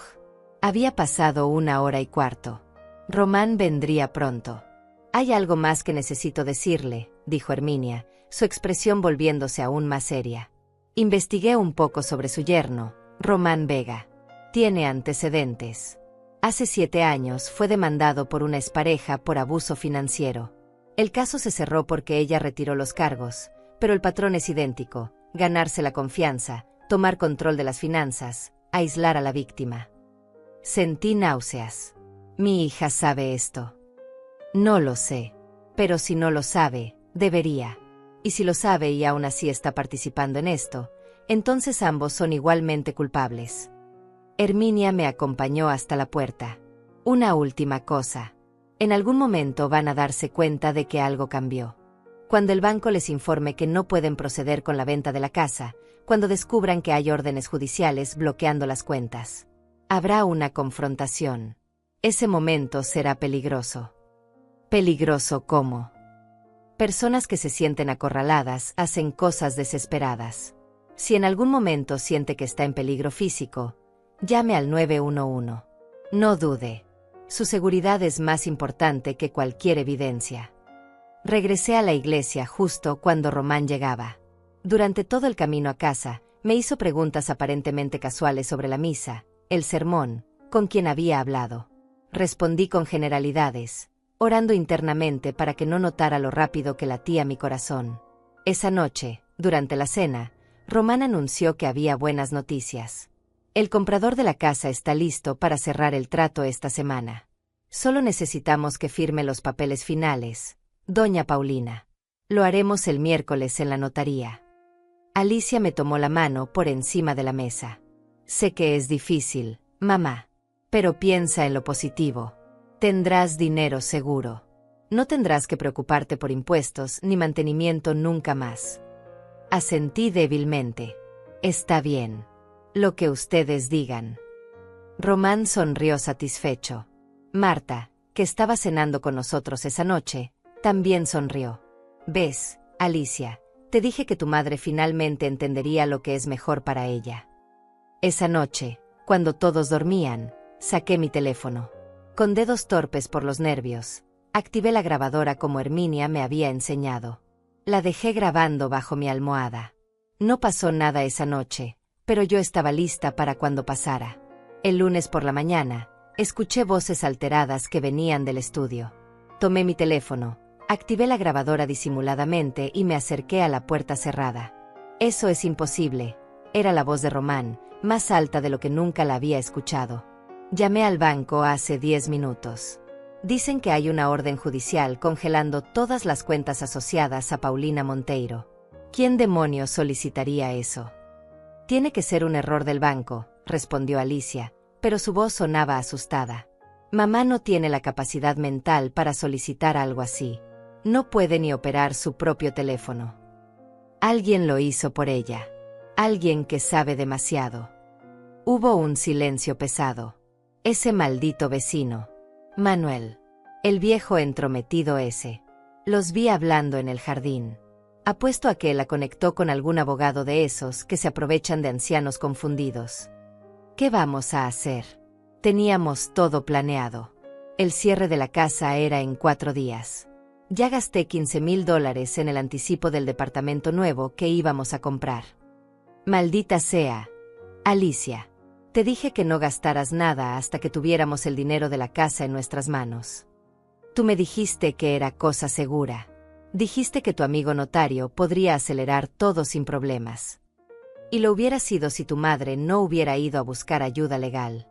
Había pasado 1 hora y cuarto. Román vendría pronto. Hay algo más que necesito decirle, dijo Herminia, su expresión volviéndose aún más seria. Investigué un poco sobre su yerno, Román Vega. Tiene antecedentes. Hace 7 años fue demandado por una expareja por abuso financiero. El caso se cerró porque ella retiró los cargos, pero el patrón es idéntico: ganarse la confianza, tomar control de las finanzas, aislar a la víctima. Sentí náuseas. Mi hija sabe esto. No lo sé. Pero si no lo sabe, debería. Y si lo sabe y aún así está participando en esto, entonces ambos son igualmente culpables. Herminia me acompañó hasta la puerta. Una última cosa. En algún momento van a darse cuenta de que algo cambió. Cuando el banco les informe que no pueden proceder con la venta de la casa, cuando descubran que hay órdenes judiciales bloqueando las cuentas. Habrá una confrontación. Ese momento será peligroso. ¿Peligroso cómo? Personas que se sienten acorraladas hacen cosas desesperadas. Si en algún momento siente que está en peligro físico, llame al 911. No dude. Su seguridad es más importante que cualquier evidencia. Regresé a la iglesia justo cuando Román llegaba. Durante todo el camino a casa, me hizo preguntas aparentemente casuales sobre la misa, el sermón, con quien había hablado. Respondí con generalidades, orando internamente para que no notara lo rápido que latía mi corazón. Esa noche, durante la cena, Román anunció que había buenas noticias. El comprador de la casa está listo para cerrar el trato esta semana. Solo necesitamos que firme los papeles finales, doña Paulina. Lo haremos el miércoles en la notaría. Alicia me tomó la mano por encima de la mesa. Sé que es difícil, mamá. Pero piensa en lo positivo. Tendrás dinero seguro. No tendrás que preocuparte por impuestos ni mantenimiento nunca más. Asentí débilmente. Está bien. Lo que ustedes digan. Román sonrió satisfecho. Marta, que estaba cenando con nosotros esa noche, también sonrió. ¿Ves, Alicia? Te dije que tu madre finalmente entendería lo que es mejor para ella. Esa noche, cuando todos dormían, saqué mi teléfono. Con dedos torpes por los nervios, activé la grabadora como Herminia me había enseñado. La dejé grabando bajo mi almohada. No pasó nada esa noche, pero yo estaba lista para cuando pasara. El lunes por la mañana, escuché voces alteradas que venían del estudio. Tomé mi teléfono, activé la grabadora disimuladamente y me acerqué a la puerta cerrada. Eso es imposible. Era la voz de Román, más alta de lo que nunca la había escuchado. Llamé al banco hace 10 minutos. Dicen que hay una orden judicial congelando todas las cuentas asociadas a Paulina Monteiro. ¿Quién demonios solicitaría eso? Tiene que ser un error del banco, respondió Alicia, pero su voz sonaba asustada. Mamá no tiene la capacidad mental para solicitar algo así. No puede ni operar su propio teléfono. Alguien lo hizo por ella. Alguien que sabe demasiado. Hubo un silencio pesado. Ese maldito vecino. Manuel. El viejo entrometido ese. Los vi hablando en el jardín. Apuesto a que la conectó con algún abogado de esos que se aprovechan de ancianos confundidos. ¿Qué vamos a hacer? Teníamos todo planeado. El cierre de la casa era en 4 días. Ya gasté $15,000 en el anticipo del departamento nuevo que íbamos a comprar. Maldita sea. Alicia. Te dije que no gastaras nada hasta que tuviéramos el dinero de la casa en nuestras manos. Tú me dijiste que era cosa segura. Dijiste que tu amigo notario podría acelerar todo sin problemas. Y lo hubiera sido si tu madre no hubiera ido a buscar ayuda legal.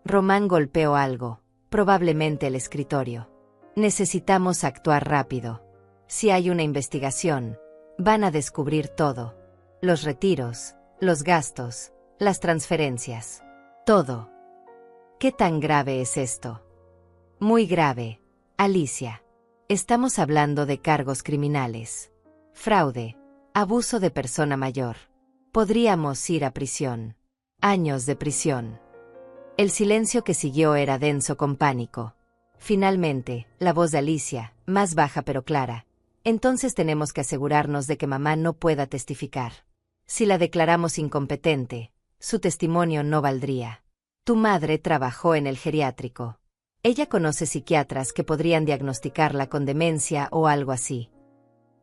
Román golpeó algo, probablemente el escritorio. Necesitamos actuar rápido. Si hay una investigación, van a descubrir todo. Los retiros, los gastos, las transferencias. Todo. ¿Qué tan grave es esto? Muy grave, Alicia. Estamos hablando de cargos criminales. Fraude, abuso de persona mayor. Podríamos ir a prisión. Años de prisión. El silencio que siguió era denso con pánico. Finalmente, la voz de Alicia, más baja pero clara. Entonces tenemos que asegurarnos de que mamá no pueda testificar. Si la declaramos incompetente, su testimonio no valdría. Tu madre trabajó en el geriátrico. Ella conoce psiquiatras que podrían diagnosticarla con demencia o algo así.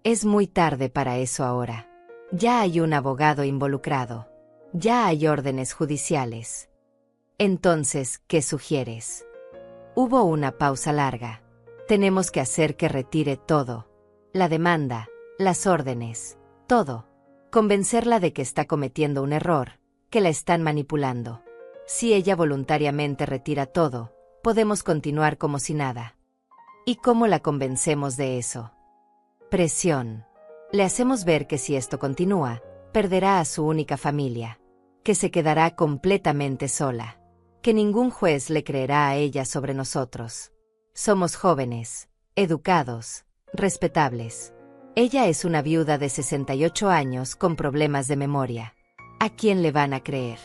Es muy tarde para eso ahora. Ya hay un abogado involucrado. Ya hay órdenes judiciales. Entonces, ¿qué sugieres? Hubo una pausa larga. Tenemos que hacer que retire todo. La demanda, las órdenes, todo. Convencerla de que está cometiendo un error, que la están manipulando. Si ella voluntariamente retira todo, podemos continuar como si nada. ¿Y cómo la convencemos de eso? Presión. Le hacemos ver que si esto continúa, perderá a su única familia, que se quedará completamente sola, que ningún juez le creerá a ella sobre nosotros. Somos jóvenes, educados, respetables. Ella es una viuda de 68 años con problemas de memoria. ¿A quién le van a creer?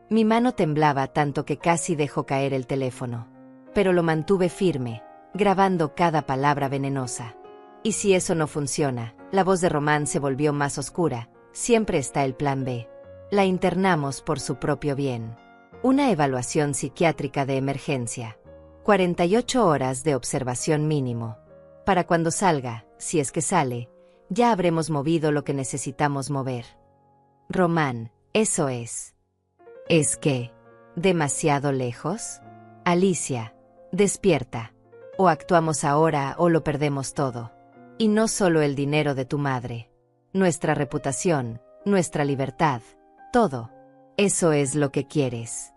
Mi mano temblaba tanto que casi dejó caer el teléfono. Pero lo mantuve firme, grabando cada palabra venenosa. Y si eso no funciona, la voz de Román se volvió más oscura. Siempre está el plan B. La internamos por su propio bien. Una evaluación psiquiátrica de emergencia. 48 horas de observación mínimo. Para cuando salga, si es que sale, ya habremos movido lo que necesitamos mover. Román, eso es. ¿Es qué? ¿Demasiado lejos? Alicia, despierta. O actuamos ahora o lo perdemos todo. Y no solo el dinero de tu madre. Nuestra reputación, nuestra libertad, todo. Eso es lo que quieres.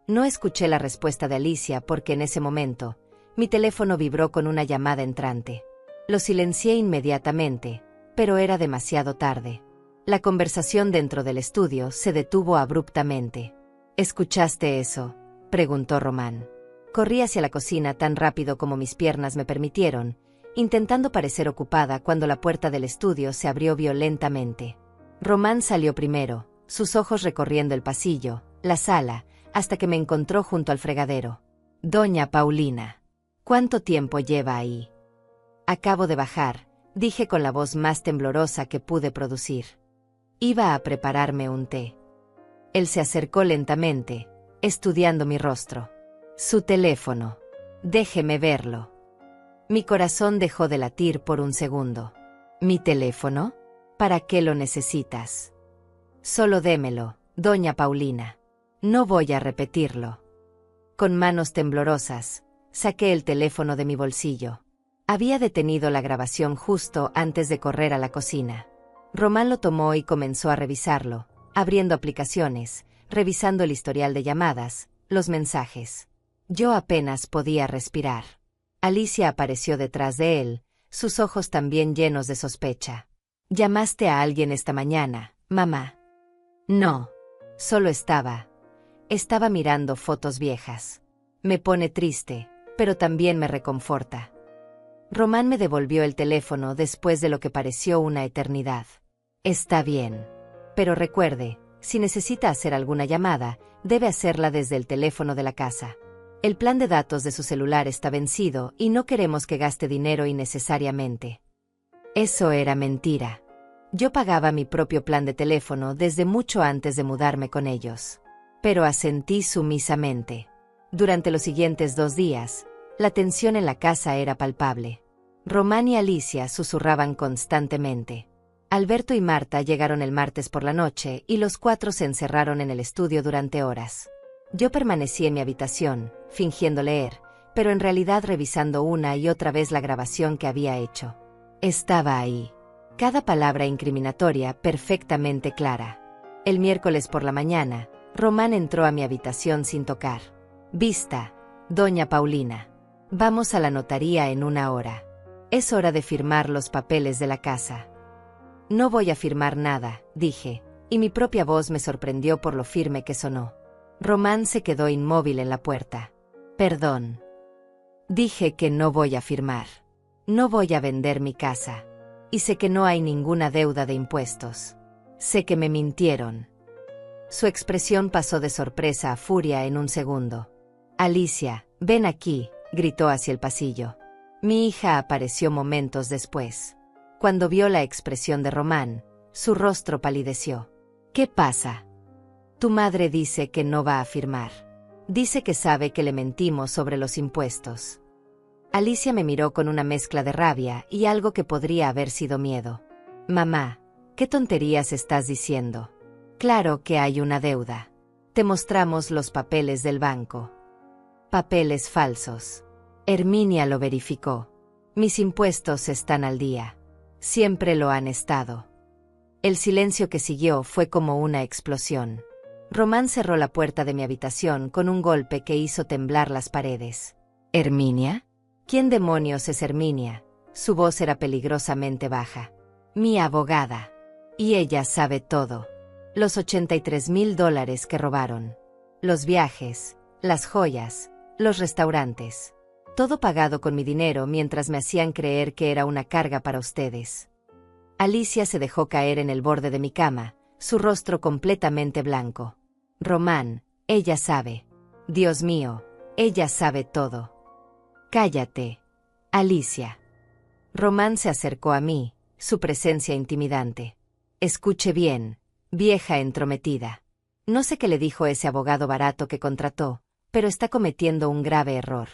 No escuché la respuesta de Alicia porque en ese momento, mi teléfono vibró con una llamada entrante. Lo silencié inmediatamente, pero era demasiado tarde. La conversación dentro del estudio se detuvo abruptamente. ¿Escuchaste eso?, preguntó Román. Corrí hacia la cocina tan rápido como mis piernas me permitieron, intentando parecer ocupada cuando la puerta del estudio se abrió violentamente. Román salió primero, sus ojos recorriendo el pasillo, la sala, hasta que me encontró junto al fregadero. Doña Paulina. ¿Cuánto tiempo lleva ahí? Acabo de bajar, dije con la voz más temblorosa que pude producir. Iba a prepararme un té. Él se acercó lentamente, estudiando mi rostro. Su teléfono. Déjeme verlo. Mi corazón dejó de latir por un segundo. ¿Mi teléfono? ¿Para qué lo necesitas? Solo démelo, doña Paulina. No voy a repetirlo. Con manos temblorosas, saqué el teléfono de mi bolsillo. Había detenido la grabación justo antes de correr a la cocina. Román lo tomó y comenzó a revisarlo, abriendo aplicaciones, revisando el historial de llamadas, los mensajes. Yo apenas podía respirar. Alicia apareció detrás de él, sus ojos también llenos de sospecha. ¿Llamaste a alguien esta mañana, mamá? No. Solo estaba mirando fotos viejas. Me pone triste, pero también me reconforta. Román me devolvió el teléfono después de lo que pareció una eternidad. Está bien. Pero recuerde, si necesita hacer alguna llamada, debe hacerla desde el teléfono de la casa. El plan de datos de su celular está vencido y no queremos que gaste dinero innecesariamente. Eso era mentira. Yo pagaba mi propio plan de teléfono desde mucho antes de mudarme con ellos. Pero asentí sumisamente. Durante los siguientes 2 días, la tensión en la casa era palpable. Román y Alicia susurraban constantemente. Alberto y Marta llegaron el martes por la noche y los 4 se encerraron en el estudio durante horas. Yo permanecí en mi habitación, fingiendo leer, pero en realidad revisando una y otra vez la grabación que había hecho. Estaba ahí. Cada palabra incriminatoria perfectamente clara. El miércoles por la mañana, Román entró a mi habitación sin tocar. Vista, doña Paulina. Vamos a la notaría en 1 hora. Es hora de firmar los papeles de la casa. No voy a firmar nada, dije, y mi propia voz me sorprendió por lo firme que sonó. Román se quedó inmóvil en la puerta. Perdón. Dije que no voy a firmar. No voy a vender mi casa. Y sé que no hay ninguna deuda de impuestos. Sé que me mintieron. Su expresión pasó de sorpresa a furia en un segundo. Alicia, ven aquí, gritó hacia el pasillo. Mi hija apareció momentos después. Cuando vio la expresión de Román, su rostro palideció. ¿Qué pasa? Tu madre dice que no va a firmar. Dice que sabe que le mentimos sobre los impuestos. Alicia me miró con una mezcla de rabia y algo que podría haber sido miedo. Mamá, ¿qué tonterías estás diciendo? Claro que hay una deuda. Te mostramos los papeles del banco. Papeles falsos. Herminia lo verificó. Mis impuestos están al día. Siempre lo han estado. El silencio que siguió fue como una explosión. Román cerró la puerta de mi habitación con un golpe que hizo temblar las paredes. ¿Herminia? ¿Quién demonios es Herminia? Su voz era peligrosamente baja. Mi abogada. Y ella sabe todo. Los $83,000 que robaron. Los viajes, las joyas, los restaurantes. Todo pagado con mi dinero mientras me hacían creer que era una carga para ustedes. Alicia se dejó caer en el borde de mi cama, su rostro completamente blanco. Román, ella sabe. Dios mío, ella sabe todo. Cállate, Alicia. Román se acercó a mí, su presencia intimidante. Escuche bien, vieja entrometida. No sé qué le dijo ese abogado barato que contrató, pero está cometiendo un grave error.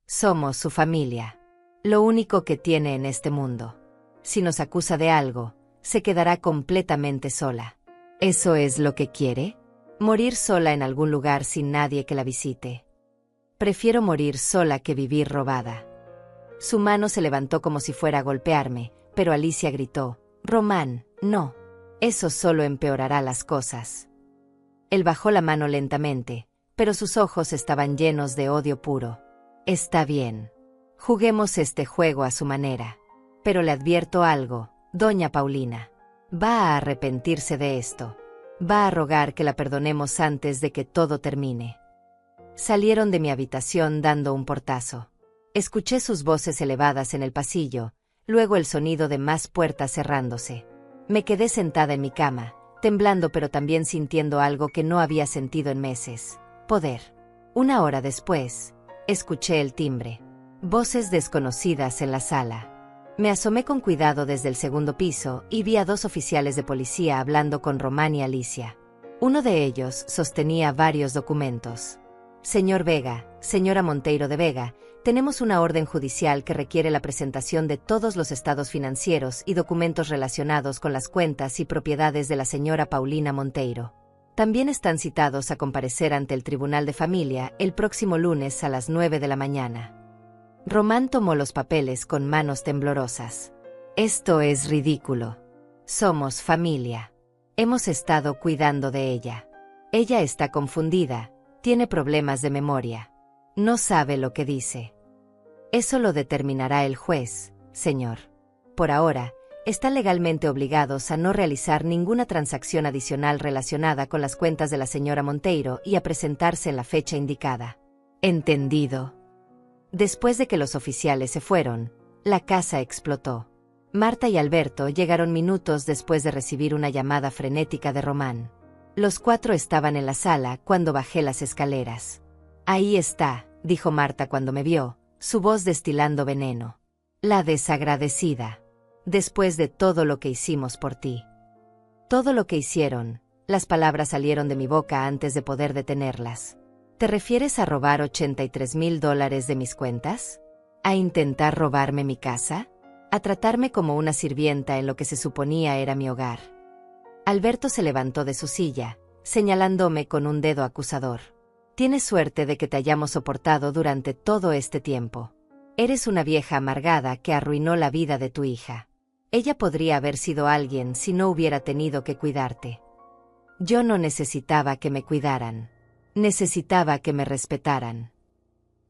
Somos su familia. Lo único que tiene en este mundo. Si nos acusa de algo, se quedará completamente sola. ¿Eso es lo que quiere? ¿Morir sola en algún lugar sin nadie que la visite? Prefiero morir sola que vivir robada. Su mano se levantó como si fuera a golpearme, pero Alicia gritó, Román, no. Eso solo empeorará las cosas. Él bajó la mano lentamente, pero sus ojos estaban llenos de odio puro. Está bien. Juguemos este juego a su manera. Pero le advierto algo, doña Paulina. Va a arrepentirse de esto. Va a rogar que la perdonemos antes de que todo termine. Salieron de mi habitación dando un portazo. Escuché sus voces elevadas en el pasillo, luego el sonido de más puertas cerrándose. Me quedé sentada en mi cama, temblando pero también sintiendo algo que no había sentido en meses. Poder. 1 hora después, escuché el timbre. Voces desconocidas en la sala. Me asomé con cuidado desde el segundo piso y vi a 2 oficiales de policía hablando con Román y Alicia. Uno de ellos sostenía varios documentos. Señor Vega, señora Monteiro de Vega, tenemos una orden judicial que requiere la presentación de todos los estados financieros y documentos relacionados con las cuentas y propiedades de la señora Paulina Monteiro. También están citados a comparecer ante el Tribunal de Familia el próximo lunes a las 9 de la mañana. Román tomó los papeles con manos temblorosas. Esto es ridículo. Somos familia. Hemos estado cuidando de ella. Ella está confundida, tiene problemas de memoria. No sabe lo que dice. Eso lo determinará el juez, señor. Por ahora, están legalmente obligados a no realizar ninguna transacción adicional relacionada con las cuentas de la señora Monteiro y a presentarse en la fecha indicada. ¿Entendido? Después de que los oficiales se fueron, la casa explotó. Marta y Alberto llegaron minutos después de recibir una llamada frenética de Román. Los 4 estaban en la sala cuando bajé las escaleras. Ahí está, dijo Marta cuando me vio, su voz destilando veneno. La desagradecida. Después de todo lo que hicimos por ti. Todo lo que hicieron, las palabras salieron de mi boca antes de poder detenerlas. ¿Te refieres a robar $83,000 de mis cuentas? ¿A intentar robarme mi casa? ¿A tratarme como una sirvienta en lo que se suponía era mi hogar? Alberto se levantó de su silla, señalándome con un dedo acusador. Tienes suerte de que te hayamos soportado durante todo este tiempo. Eres una vieja amargada que arruinó la vida de tu hija. Ella podría haber sido alguien si no hubiera tenido que cuidarte. Yo no necesitaba que me cuidaran. Necesitaba que me respetaran.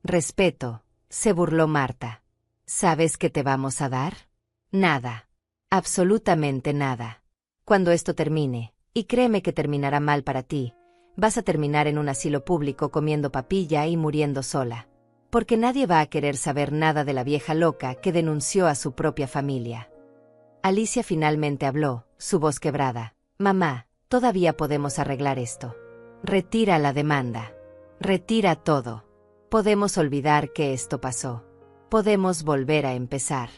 Respeto, se burló Marta. ¿Sabes qué te vamos a dar? Nada. Absolutamente nada. Cuando esto termine, y créeme que terminará mal para ti, vas a terminar en un asilo público comiendo papilla y muriendo sola. Porque nadie va a querer saber nada de la vieja loca que denunció a su propia familia. Alicia finalmente habló, su voz quebrada. Mamá, todavía podemos arreglar esto. Retira la demanda. Retira todo. Podemos olvidar que esto pasó. Podemos volver a empezar.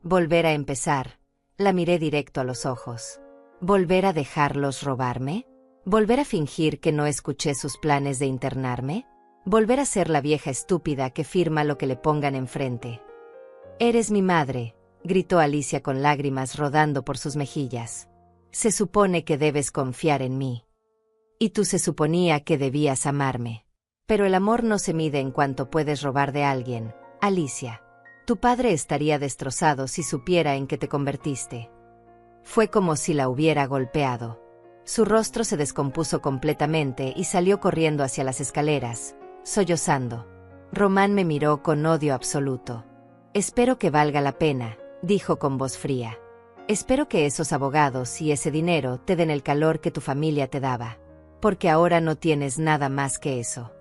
Volver a empezar. La miré directo a los ojos. ¿Volver a dejarlos robarme? ¿Volver a fingir que no escuché sus planes de internarme? ¿Volver a ser la vieja estúpida que firma lo que le pongan enfrente? Eres mi madre, gritó Alicia con lágrimas rodando por sus mejillas. Se supone que debes confiar en mí. Y tú se suponía que debías amarme. Pero el amor no se mide en cuanto puedes robar de alguien, Alicia. Tu padre estaría destrozado si supiera en qué te convertiste. Fue como si la hubiera golpeado. Su rostro se descompuso completamente y salió corriendo hacia las escaleras, sollozando. Román me miró con odio absoluto. Espero que valga la pena, dijo con voz fría. Espero que esos abogados y ese dinero te den el calor que tu familia te daba. Porque ahora no tienes nada más que eso.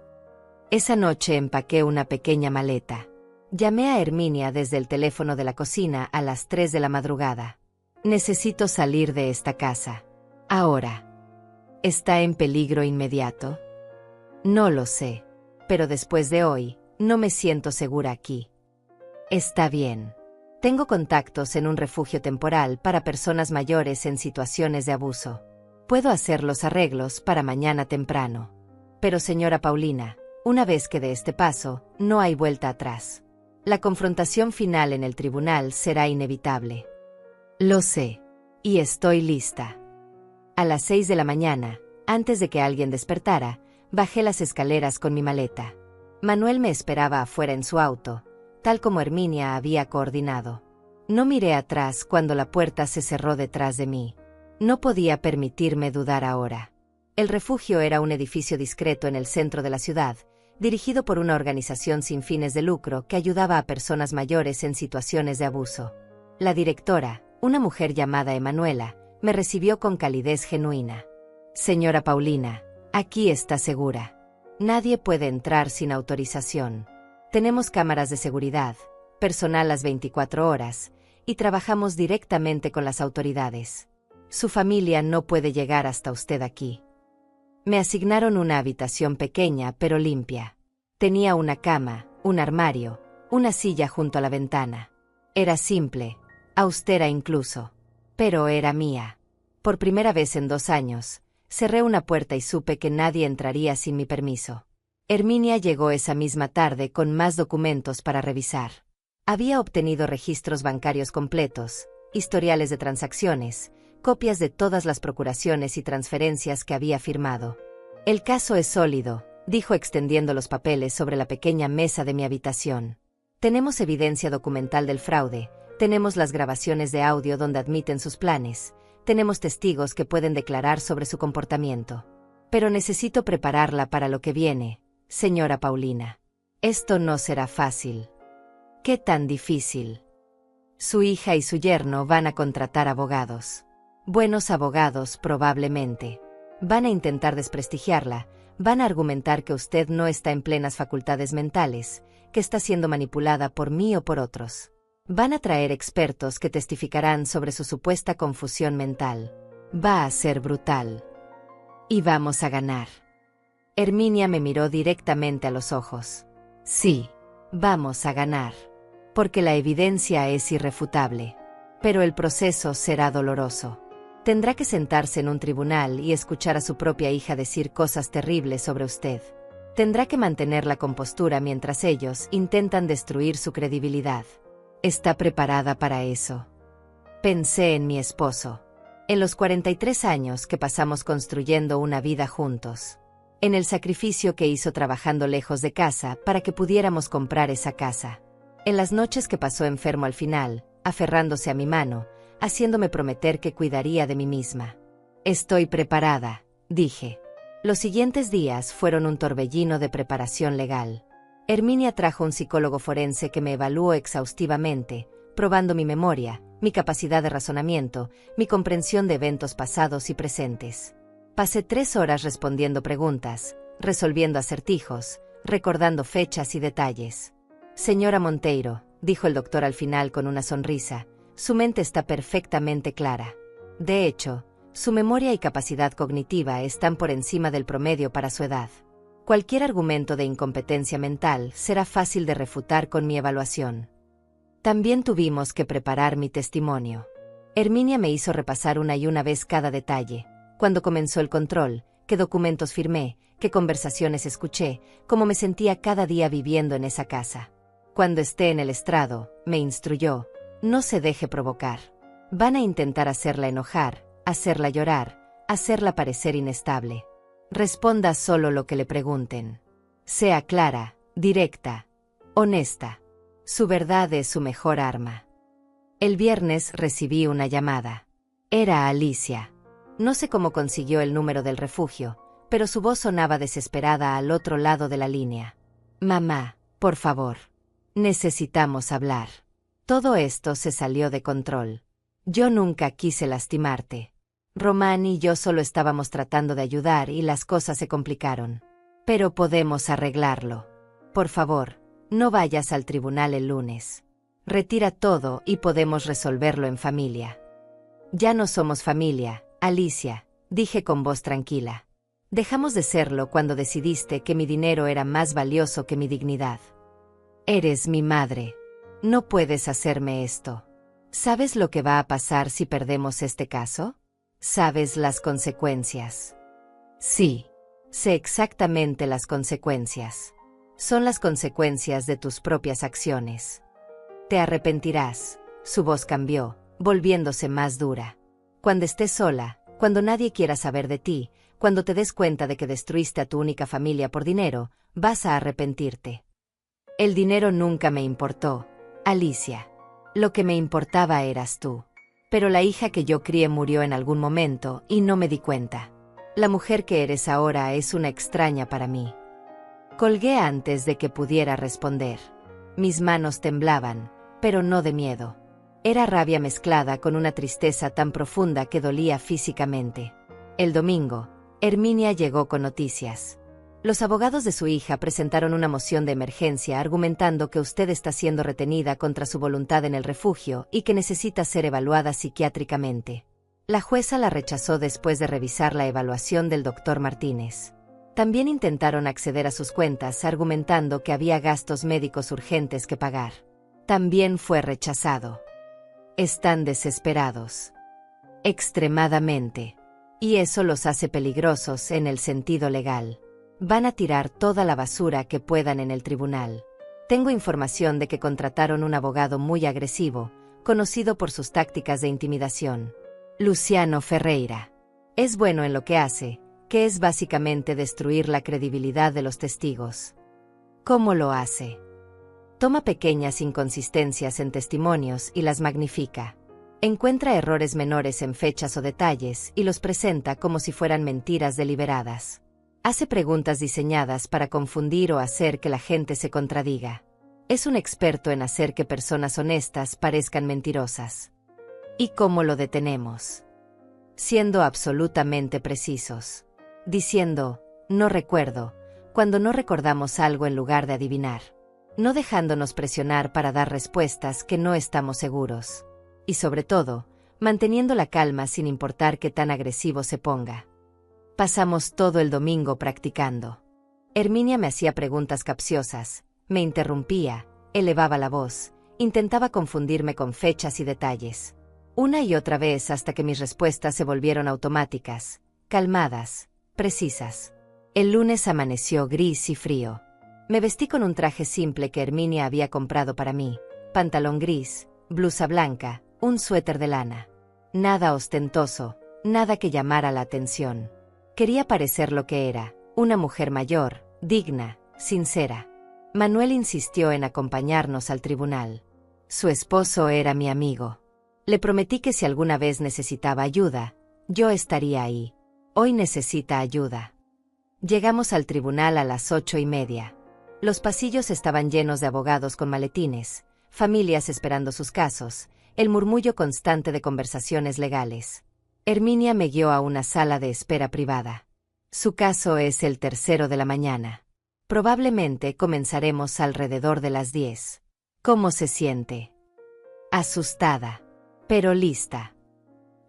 Esa noche empaqué una pequeña maleta. Llamé a Herminia desde el teléfono de la cocina a las 3 de la madrugada. Necesito salir de esta casa. Ahora. ¿Está en peligro inmediato? No lo sé. Pero después de hoy, no me siento segura aquí. Está bien. Tengo contactos en un refugio temporal para personas mayores en situaciones de abuso. Puedo hacer los arreglos para mañana temprano. Pero señora Paulina, una vez que dé este paso, no hay vuelta atrás. La confrontación final en el tribunal será inevitable. Lo sé. Y estoy lista. A las 6 de la mañana, antes de que alguien despertara, bajé las escaleras con mi maleta. Manuel me esperaba afuera en su auto, tal como Herminia había coordinado. No miré atrás cuando la puerta se cerró detrás de mí. No podía permitirme dudar ahora. El refugio era un edificio discreto en el centro de la ciudad, dirigido por una organización sin fines de lucro que ayudaba a personas mayores en situaciones de abuso. La directora, una mujer llamada Emanuela, me recibió con calidez genuina. Señora Paulina, aquí está segura. Nadie puede entrar sin autorización. Tenemos cámaras de seguridad, personal las 24 horas, y trabajamos directamente con las autoridades. Su familia no puede llegar hasta usted aquí. Me asignaron una habitación pequeña pero limpia. Tenía una cama, un armario, una silla junto a la ventana. Era simple, austera incluso, pero era mía. Por primera vez en 2 años, cerré una puerta y supe que nadie entraría sin mi permiso. Herminia llegó esa misma tarde con más documentos para revisar. Había obtenido registros bancarios completos, historiales de transacciones, copias de todas las procuraciones y transferencias que había firmado. El caso es sólido, dijo extendiendo los papeles sobre la pequeña mesa de mi habitación. Tenemos evidencia documental del fraude, tenemos las grabaciones de audio donde admiten sus planes, tenemos testigos que pueden declarar sobre su comportamiento. Pero necesito prepararla para lo que viene, señora Paulina. Esto no será fácil. ¿Qué tan difícil? Su hija y su yerno van a contratar abogados. Buenos abogados probablemente. Van a intentar desprestigiarla, van a argumentar que usted no está en plenas facultades mentales, que está siendo manipulada por mí o por otros. Van a traer expertos que testificarán sobre su supuesta confusión mental. Va a ser brutal. Y vamos a ganar. Herminia me miró directamente a los ojos. Sí, vamos a ganar. Porque la evidencia es irrefutable. Pero el proceso será doloroso. Tendrá que sentarse en un tribunal y escuchar a su propia hija decir cosas terribles sobre usted. Tendrá que mantener la compostura mientras ellos intentan destruir su credibilidad. ¿Está preparada para eso? Pensé en mi esposo. En los 43 años que pasamos construyendo una vida juntos. En el sacrificio que hizo trabajando lejos de casa para que pudiéramos comprar esa casa. En las noches que pasó enfermo al final, aferrándose a mi mano, haciéndome prometer que cuidaría de mí misma. Estoy preparada, dije. Los siguientes días fueron un torbellino de preparación legal. Herminia trajo un psicólogo forense que me evaluó exhaustivamente, probando mi memoria, mi capacidad de razonamiento, mi comprensión de eventos pasados y presentes. Pasé 3 horas respondiendo preguntas, resolviendo acertijos, recordando fechas y detalles. Señora Monteiro, dijo el doctor al final con una sonrisa, su mente está perfectamente clara. De hecho, su memoria y capacidad cognitiva están por encima del promedio para su edad. Cualquier argumento de incompetencia mental será fácil de refutar con mi evaluación. También tuvimos que preparar mi testimonio. Herminia me hizo repasar una y una vez cada detalle, cuando comenzó el control, qué documentos firmé, qué conversaciones escuché, cómo me sentía cada día viviendo en esa casa. Cuando esté en el estrado, me instruyó, no se deje provocar. Van a intentar hacerla enojar, hacerla llorar, hacerla parecer inestable. Responda solo lo que le pregunten. Sea clara, directa, honesta. Su verdad es su mejor arma. El viernes recibí una llamada. Era Alicia. No sé cómo consiguió el número del refugio, pero su voz sonaba desesperada al otro lado de la línea. Mamá, por favor. Necesitamos hablar. Todo esto se salió de control. Yo nunca quise lastimarte. Román y yo solo estábamos tratando de ayudar y las cosas se complicaron. Pero podemos arreglarlo. Por favor, no vayas al tribunal el lunes. Retira todo y podemos resolverlo en familia. Ya no somos familia, Alicia, dije con voz tranquila. Dejamos de serlo cuando decidiste que mi dinero era más valioso que mi dignidad. Eres mi madre. No puedes hacerme esto. ¿Sabes lo que va a pasar si perdemos este caso? ¿Sabes las consecuencias? Sí, sé exactamente las consecuencias. Son las consecuencias de tus propias acciones. Te arrepentirás. Su voz cambió, volviéndose más dura. Cuando estés sola, cuando nadie quiera saber de ti, cuando te des cuenta de que destruiste a tu única familia por dinero, vas a arrepentirte. El dinero nunca me importó, Alicia. Lo que me importaba eras tú. Pero la hija que yo crié murió en algún momento y no me di cuenta. La mujer que eres ahora es una extraña para mí. Colgué antes de que pudiera responder. Mis manos temblaban, pero no de miedo. Era rabia mezclada con una tristeza tan profunda que dolía físicamente. El domingo, Herminia llegó con noticias. Los abogados de su hija presentaron una moción de emergencia argumentando que usted está siendo retenida contra su voluntad en el refugio y que necesita ser evaluada psiquiátricamente. La jueza la rechazó después de revisar la evaluación del doctor Martínez. También intentaron acceder a sus cuentas argumentando que había gastos médicos urgentes que pagar. También fue rechazado. Están desesperados. Extremadamente. Y eso los hace peligrosos en el sentido legal. Van a tirar toda la basura que puedan en el tribunal. Tengo información de que contrataron un abogado muy agresivo, conocido por sus tácticas de intimidación. Luciano Ferreira. Es bueno en lo que hace, que es básicamente destruir la credibilidad de los testigos. ¿Cómo lo hace? Toma pequeñas inconsistencias en testimonios y las magnifica. Encuentra errores menores en fechas o detalles y los presenta como si fueran mentiras deliberadas. Hace preguntas diseñadas para confundir o hacer que la gente se contradiga. Es un experto en hacer que personas honestas parezcan mentirosas. ¿Y cómo lo detenemos? Siendo absolutamente precisos. Diciendo, no recuerdo, cuando no recordamos algo en lugar de adivinar. No dejándonos presionar para dar respuestas que no estamos seguros. Y sobre todo, manteniendo la calma sin importar qué tan agresivo se ponga. Pasamos todo el domingo practicando. Herminia me hacía preguntas capciosas, me interrumpía, elevaba la voz, intentaba confundirme con fechas y detalles. Una y otra vez hasta que mis respuestas se volvieron automáticas, calmadas, precisas. El lunes amaneció gris y frío. Me vestí con un traje simple que Herminia había comprado para mí, pantalón gris, blusa blanca, un suéter de lana. Nada ostentoso, nada que llamara la atención. Quería parecer lo que era, una mujer mayor, digna, sincera. Manuel insistió en acompañarnos al tribunal. Su esposo era mi amigo. Le prometí que si alguna vez necesitaba ayuda, yo estaría ahí. Hoy necesita ayuda. Llegamos al tribunal a las 8:30. Los pasillos estaban llenos de abogados con maletines, familias esperando sus casos, el murmullo constante de conversaciones legales. Herminia me guió a una sala de espera privada. Su caso es el tercero de la mañana. Probablemente comenzaremos alrededor de las 10. ¿Cómo se siente? Asustada, pero lista.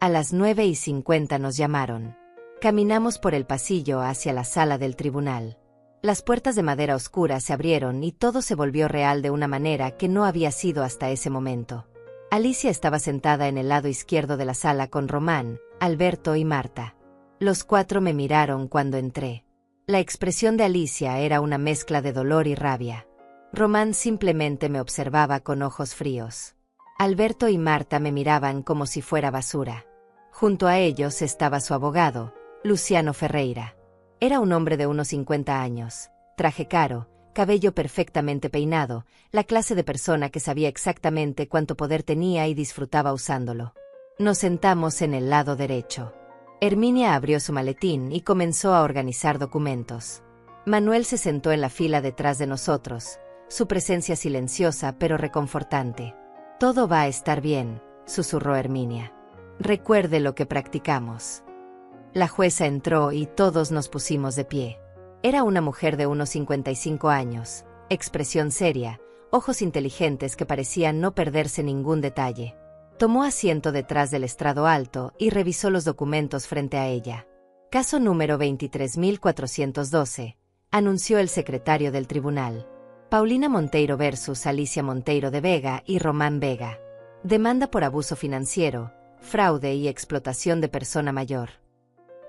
A las 9:50 nos llamaron. Caminamos por el pasillo hacia la sala del tribunal. Las puertas de madera oscura se abrieron y todo se volvió real de una manera que no había sido hasta ese momento. Alicia estaba sentada en el lado izquierdo de la sala con Román, Alberto y Marta. Los 4 me miraron cuando entré. La expresión de Alicia era una mezcla de dolor y rabia. Román simplemente me observaba con ojos fríos. Alberto y Marta me miraban como si fuera basura. Junto a ellos estaba su abogado, Luciano Ferreira. Era un hombre de unos 50 años, traje caro, cabello perfectamente peinado, la clase de persona que sabía exactamente cuánto poder tenía y disfrutaba usándolo. Nos sentamos en el lado derecho. Herminia abrió su maletín y comenzó a organizar documentos. Manuel se sentó en la fila detrás de nosotros, su presencia silenciosa pero reconfortante. «Todo va a estar bien», susurró Herminia. «Recuerde lo que practicamos». La jueza entró y todos nos pusimos de pie. Era una mujer de unos 55 años, expresión seria, ojos inteligentes que parecían no perderse ningún detalle. Tomó asiento detrás del estrado alto y revisó los documentos frente a ella. Caso número 23.412, anunció el secretario del tribunal. Paulina Monteiro versus Alicia Monteiro de Vega y Román Vega. Demanda por abuso financiero, fraude y explotación de persona mayor.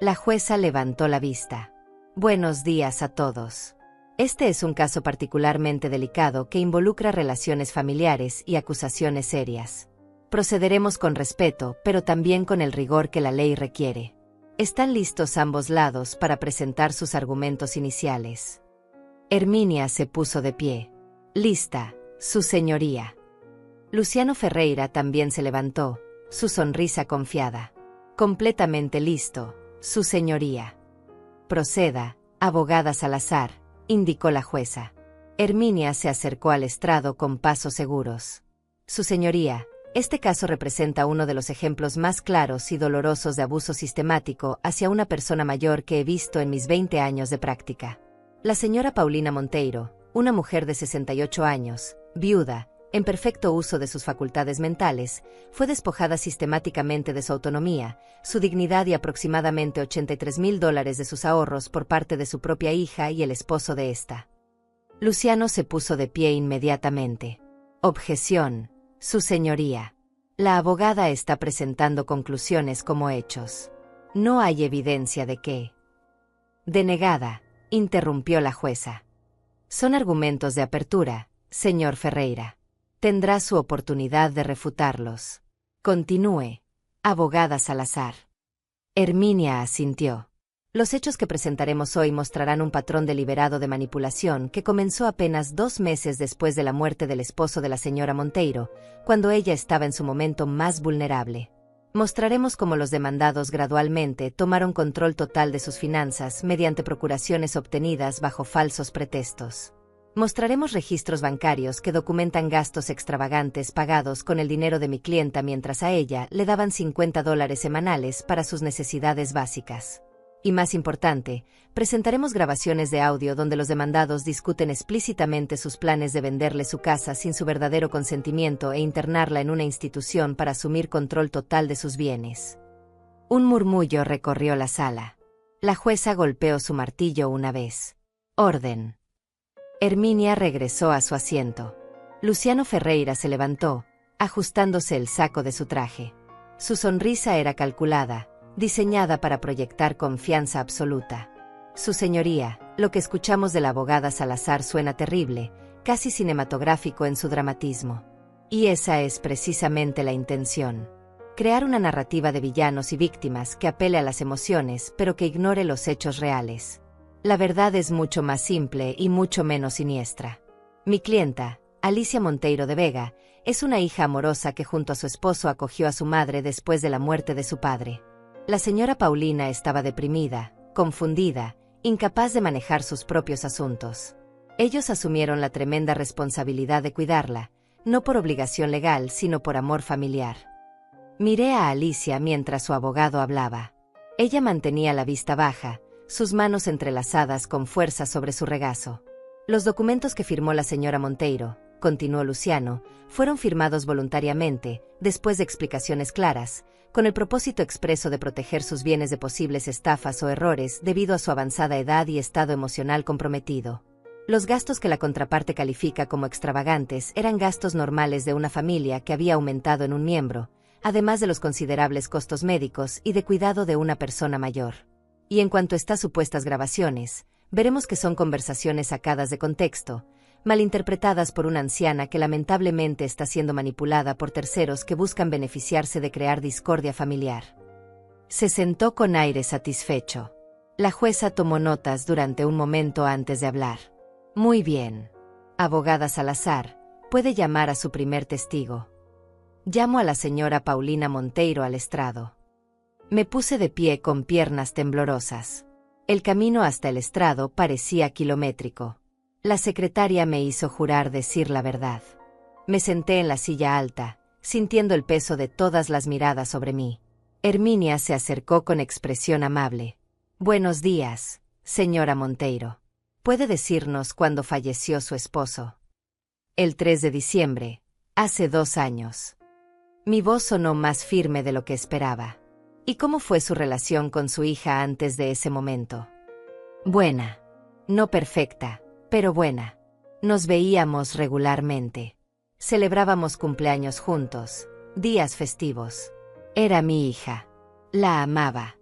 La jueza levantó la vista. Buenos días a todos. Este es un caso particularmente delicado que involucra relaciones familiares y acusaciones serias. Procederemos con respeto, pero también con el rigor que la ley requiere. ¿Están listos ambos lados para presentar sus argumentos iniciales? Herminia se puso de pie. Lista, su señoría. Luciano Ferreira también se levantó, su sonrisa confiada. Completamente listo, su señoría. Proceda, abogada Salazar, indicó la jueza. Herminia se acercó al estrado con pasos seguros. Su señoría, este caso representa uno de los ejemplos más claros y dolorosos de abuso sistemático hacia una persona mayor que he visto en mis 20 años de práctica. La señora Paulina Monteiro, una mujer de 68 años, viuda, en perfecto uso de sus facultades mentales, fue despojada sistemáticamente de su autonomía, su dignidad y aproximadamente $83,000 de sus ahorros por parte de su propia hija y el esposo de esta. Luciano se puso de pie inmediatamente. Objeción, su señoría. La abogada está presentando conclusiones como hechos. No hay evidencia de que. Denegada, interrumpió la jueza. Son argumentos de apertura, señor Ferreira. Tendrá su oportunidad de refutarlos. Continúe, abogada Salazar. Herminia asintió. Los hechos que presentaremos hoy mostrarán un patrón deliberado de manipulación que comenzó apenas 2 meses después de la muerte del esposo de la señora Monteiro, cuando ella estaba en su momento más vulnerable. Mostraremos cómo los demandados gradualmente tomaron control total de sus finanzas mediante procuraciones obtenidas bajo falsos pretextos. Mostraremos registros bancarios que documentan gastos extravagantes pagados con el dinero de mi clienta mientras a ella le daban $50 semanales para sus necesidades básicas. Y más importante, presentaremos grabaciones de audio donde los demandados discuten explícitamente sus planes de venderle su casa sin su verdadero consentimiento e internarla en una institución para asumir control total de sus bienes. Un murmullo recorrió la sala. La jueza golpeó su martillo una vez. Orden. Herminia regresó a su asiento. Luciano Ferreira se levantó, ajustándose el saco de su traje. Su sonrisa era calculada, diseñada para proyectar confianza absoluta. Su señoría, lo que escuchamos de la abogada Salazar suena terrible, casi cinematográfico en su dramatismo. Y esa es precisamente la intención. Crear una narrativa de villanos y víctimas que apele a las emociones pero que ignore los hechos reales. La verdad es mucho más simple y mucho menos siniestra. Mi clienta, Alicia Monteiro de Vega, Es una hija amorosa que junto a su esposo acogió a su madre después de la muerte de su padre. La señora Paulina estaba deprimida, confundida, incapaz de manejar sus propios asuntos. Ellos asumieron la tremenda responsabilidad de cuidarla, no por obligación legal, sino por amor familiar. Miré a Alicia mientras su abogado hablaba. Ella mantenía la vista baja, sus manos entrelazadas con fuerza sobre su regazo. Los documentos que firmó la señora Monteiro, continuó Luciano, fueron firmados voluntariamente, después de explicaciones claras, con el propósito expreso de proteger sus bienes de posibles estafas o errores debido a su avanzada edad y estado emocional comprometido. Los gastos que la contraparte califica como extravagantes eran gastos normales de una familia que había aumentado en un miembro, además de los considerables costos médicos y de cuidado de una persona mayor. Y en cuanto a estas supuestas grabaciones, veremos que son conversaciones sacadas de contexto, malinterpretadas por una anciana que lamentablemente está siendo manipulada por terceros que buscan beneficiarse de crear discordia familiar. Se sentó con aire satisfecho. La jueza tomó notas durante un momento antes de hablar. Muy bien. Abogada Salazar, puede llamar a su primer testigo. Llamo a la señora Paulina Monteiro al estrado. Me puse de pie con piernas temblorosas. El camino hasta el estrado parecía kilométrico. La secretaria me hizo jurar decir la verdad. Me senté en la silla alta, sintiendo el peso de todas las miradas sobre mí. Herminia se acercó con expresión amable. Buenos días, señora Monteiro. ¿Puede decirnos cuándo falleció su esposo? El 3 de diciembre, hace 2 años. Mi voz sonó más firme de lo que esperaba. ¿Y cómo fue su relación con su hija antes de ese momento? Buena. No perfecta, pero buena. Nos veíamos regularmente. Celebrábamos cumpleaños juntos, días festivos. Era mi hija. La amaba.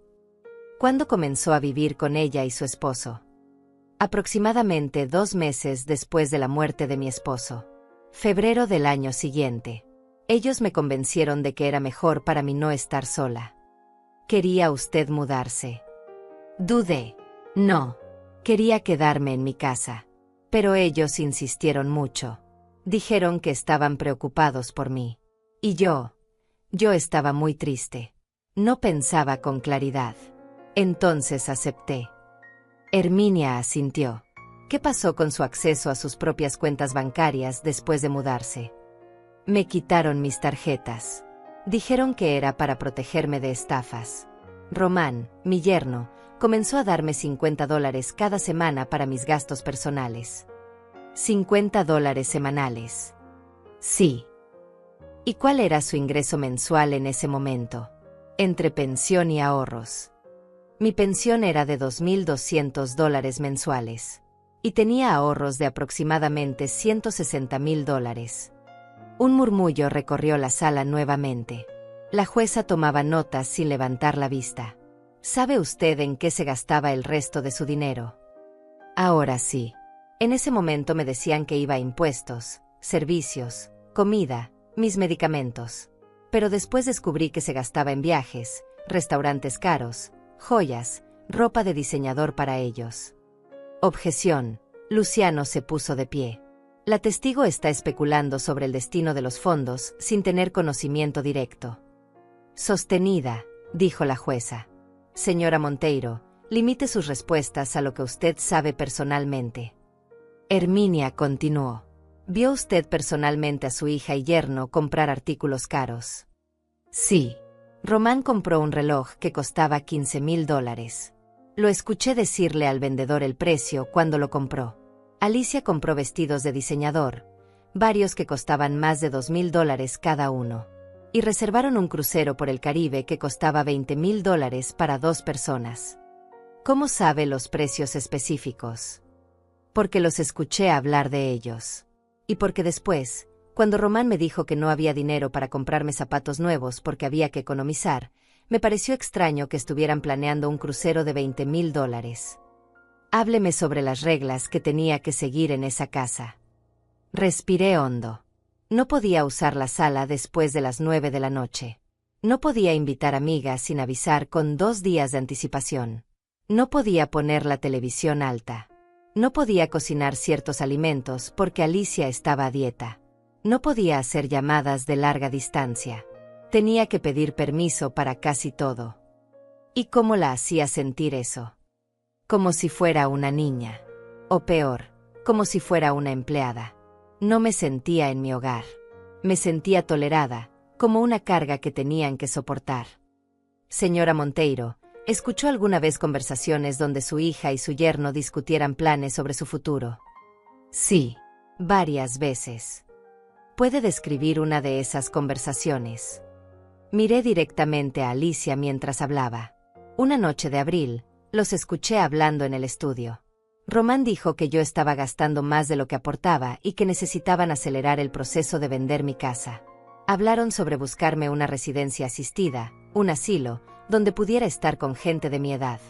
¿Cuándo comenzó a vivir con ella y su esposo? Aproximadamente 2 meses después de la muerte de mi esposo. Febrero del año siguiente. Ellos me convencieron de que era mejor para mí no estar sola. ¿Quería usted mudarse? Dudé. No. Quería quedarme en mi casa. Pero ellos insistieron mucho. Dijeron que estaban preocupados por mí. Y yo estaba muy triste. No pensaba con claridad. Entonces acepté. Herminia asintió. ¿Qué pasó con su acceso a sus propias cuentas bancarias después de mudarse? Me quitaron mis tarjetas. Dijeron que era para protegerme de estafas. Román, mi yerno, comenzó a darme $50 cada semana para mis gastos personales. $50 semanales. Sí. ¿Y cuál era su ingreso mensual en ese momento? Entre pensión y ahorros. Mi pensión era de $2,200 mensuales. Y tenía ahorros de aproximadamente $160,000. Un murmullo recorrió la sala nuevamente. La jueza tomaba notas sin levantar la vista. ¿Sabe usted en qué se gastaba el resto de su dinero? Ahora sí. En ese momento me decían que iba a impuestos, servicios, comida, mis medicamentos. Pero después descubrí que se gastaba en viajes, restaurantes caros, joyas, ropa de diseñador para ellos. Objeción. Luciano se puso de pie. La testigo está especulando sobre el destino de los fondos sin tener conocimiento directo. Sostenida, dijo la jueza. Señora Monteiro, limite sus respuestas a lo que usted sabe personalmente. Herminia continuó. ¿Vio usted personalmente a su hija y yerno comprar artículos caros? Sí. Román compró un reloj que costaba $15,000. Lo escuché decirle al vendedor el precio cuando lo compró. Alicia compró vestidos de diseñador, varios que costaban más de $2,000 cada uno. Y reservaron un crucero por el Caribe que costaba $20,000 para 2 personas. ¿Cómo sabe los precios específicos? Porque los escuché hablar de ellos. Y porque después, cuando Román me dijo que no había dinero para comprarme zapatos nuevos porque había que economizar, me pareció extraño que estuvieran planeando un crucero de $20,000. Hábleme sobre las reglas que tenía que seguir en esa casa. Respiré hondo. No podía usar la sala después de las 9 de la noche. No podía invitar amigas sin avisar con 2 días de anticipación. No podía poner la televisión alta. No podía cocinar ciertos alimentos porque Alicia estaba a dieta. No podía hacer llamadas de larga distancia. Tenía que pedir permiso para casi todo. ¿Y cómo la hacía sentir eso? Como si fuera una niña. O peor, como si fuera una empleada. No me sentía en mi hogar. Me sentía tolerada, como una carga que tenían que soportar. Señora Monteiro, ¿escuchó alguna vez conversaciones donde su hija y su yerno discutieran planes sobre su futuro? Sí, varias veces. ¿Puede describir una de esas conversaciones? Miré directamente a Alicia mientras hablaba. Una noche de abril, los escuché hablando en el estudio. Román dijo que yo estaba gastando más de lo que aportaba y que necesitaban acelerar el proceso de vender mi casa. Hablaron sobre buscarme una residencia asistida, un asilo, donde pudiera estar con gente de mi edad.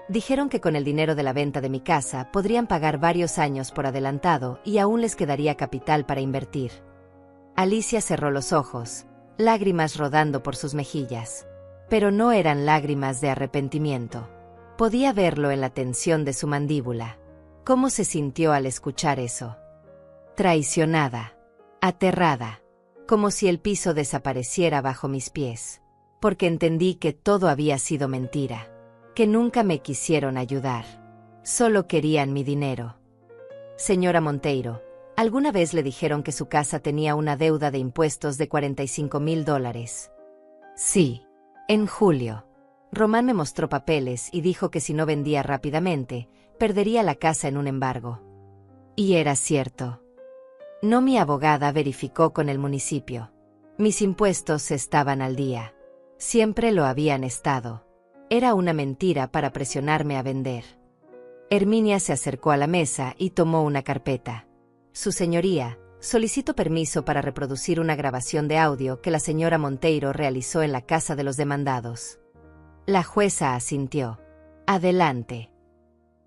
Dijeron que con el dinero de la venta de mi casa podrían pagar varios años por adelantado y aún les quedaría capital para invertir. Alicia cerró los ojos, lágrimas rodando por sus mejillas. Pero no eran lágrimas de arrepentimiento. Podía verlo en la tensión de su mandíbula. ¿Cómo se sintió al escuchar eso? Traicionada, aterrada, como si el piso desapareciera bajo mis pies. Porque entendí que todo había sido mentira, que nunca me quisieron ayudar. Solo querían mi dinero. Señora Monteiro, ¿alguna vez le dijeron que su casa tenía una deuda de impuestos de $45,000? Sí. En julio. Román me mostró papeles y dijo que si no vendía rápidamente, perdería la casa en un embargo. Y era cierto. No, mi abogada verificó con el municipio. Mis impuestos estaban al día. Siempre lo habían estado. Era una mentira para presionarme a vender. Herminia se acercó a la mesa y tomó una carpeta. Su señoría, solicito permiso para reproducir una grabación de audio que la señora Monteiro realizó en la casa de los demandados. La jueza asintió. Adelante.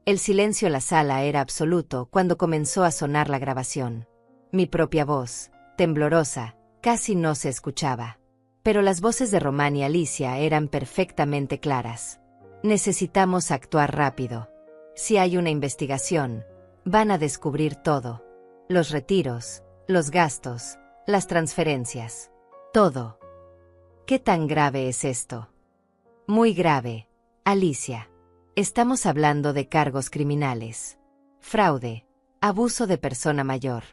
El silencio en la sala era absoluto cuando comenzó a sonar la grabación. Mi propia voz, temblorosa, casi no se escuchaba. Pero las voces de Román y Alicia eran perfectamente claras. Necesitamos actuar rápido. Si hay una investigación, van a descubrir todo. Los retiros, los gastos, las transferencias. Todo. ¿Qué tan grave es esto? Muy grave, Alicia. Estamos hablando de cargos criminales. Fraude, abuso de persona mayor.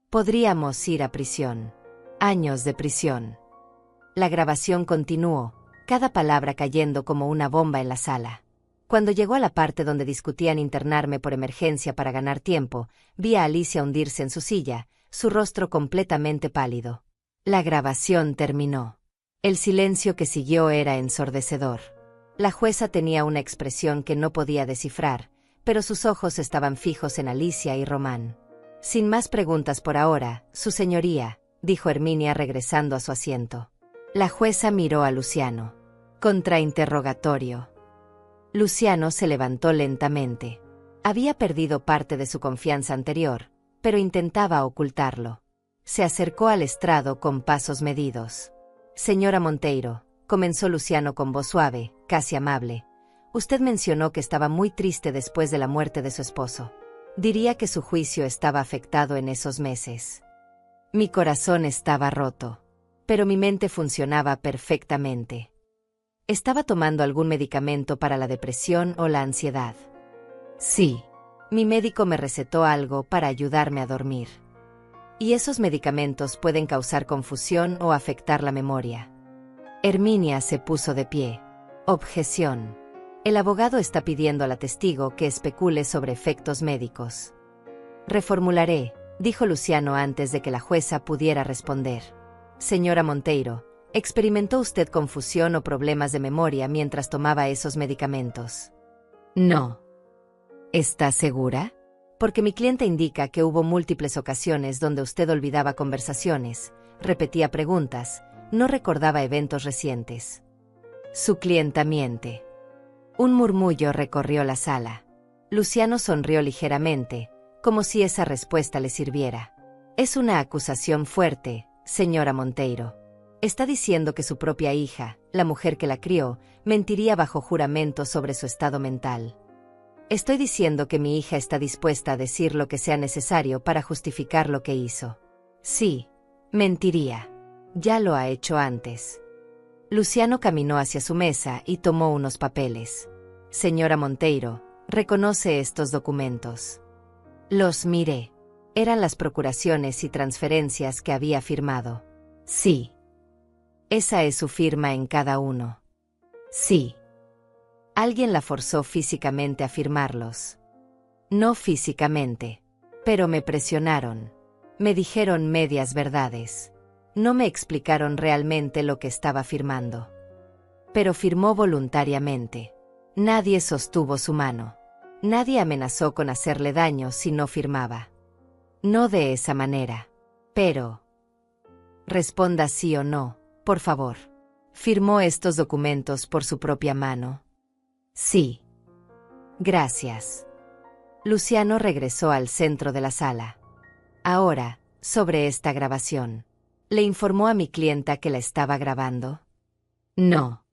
Podríamos ir a prisión. Años de prisión. La grabación continuó, cada palabra cayendo como una bomba en la sala. Cuando llegó a la parte donde discutían internarme por emergencia para ganar tiempo, vi a Alicia hundirse en su silla, su rostro completamente pálido. La grabación terminó. El silencio que siguió era ensordecedor. La jueza tenía una expresión que no podía descifrar, pero sus ojos estaban fijos en Alicia y Román. Sin más preguntas por ahora, su señoría, dijo Herminia regresando a su asiento. La jueza miró a Luciano. Contrainterrogatorio. Luciano se levantó lentamente. Había perdido parte de su confianza anterior, pero intentaba ocultarlo. Se acercó al estrado con pasos medidos. Señora Monteiro, comenzó Luciano con voz suave, casi amable. Usted mencionó que estaba muy triste después de la muerte de su esposo. Diría que su juicio estaba afectado en esos meses. Mi corazón estaba roto, pero mi mente funcionaba perfectamente. ¿Estaba tomando algún medicamento para la depresión o la ansiedad? Sí. Mi médico me recetó algo para ayudarme a dormir. Y esos medicamentos pueden causar confusión o afectar la memoria. Herminia se puso de pie. Objeción. El abogado está pidiendo a la testigo que especule sobre efectos médicos. Reformularé, dijo Luciano antes de que la jueza pudiera responder. Señora Monteiro, ¿experimentó usted confusión o problemas de memoria mientras tomaba esos medicamentos? No. ¿Está segura? Porque mi cliente indica que hubo múltiples ocasiones donde usted olvidaba conversaciones, repetía preguntas, no recordaba eventos recientes. Su clienta miente. Un murmullo recorrió la sala. Luciano sonrió ligeramente, como si esa respuesta le sirviera. Es una acusación fuerte, señora Monteiro. Está diciendo que su propia hija, la mujer que la crió, mentiría bajo juramento sobre su estado mental. Estoy diciendo que mi hija está dispuesta a decir lo que sea necesario para justificar lo que hizo. Sí, Mentiría. Ya lo ha hecho antes. Luciano caminó hacia su mesa y tomó unos papeles. Señora Monteiro, ¿reconoce estos documentos? Los miré. Eran las procuraciones y transferencias que había firmado. Sí. Esa es su firma en cada uno. Sí. Alguien la forzó físicamente a firmarlos. No físicamente. Pero me presionaron. Me dijeron medias verdades. No me explicaron realmente lo que estaba firmando. Pero firmó voluntariamente. Nadie sostuvo su mano. Nadie amenazó con hacerle daño si no firmaba. No de esa manera. Pero... Responda sí o no, por favor. ¿Firmó estos documentos por su propia mano? Sí. Gracias. Luciano regresó al centro de la sala. Ahora, sobre esta grabación. ¿Le informó a mi clienta que la estaba grabando? No.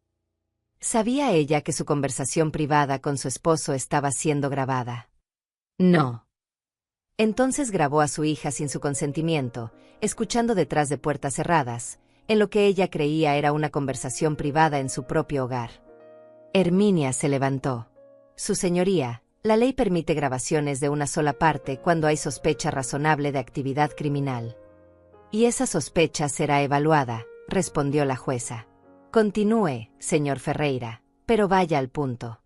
¿Sabía ella que su conversación privada con su esposo estaba siendo grabada? No. Entonces grabó a su hija sin su consentimiento, escuchando detrás de puertas cerradas, en lo que ella creía era una conversación privada en su propio hogar. Herminia se levantó. Su señoría, la ley permite grabaciones de una sola parte cuando hay sospecha razonable de actividad criminal. Y esa sospecha será evaluada, respondió la jueza. Continúe, señor Ferreira, pero vaya al punto.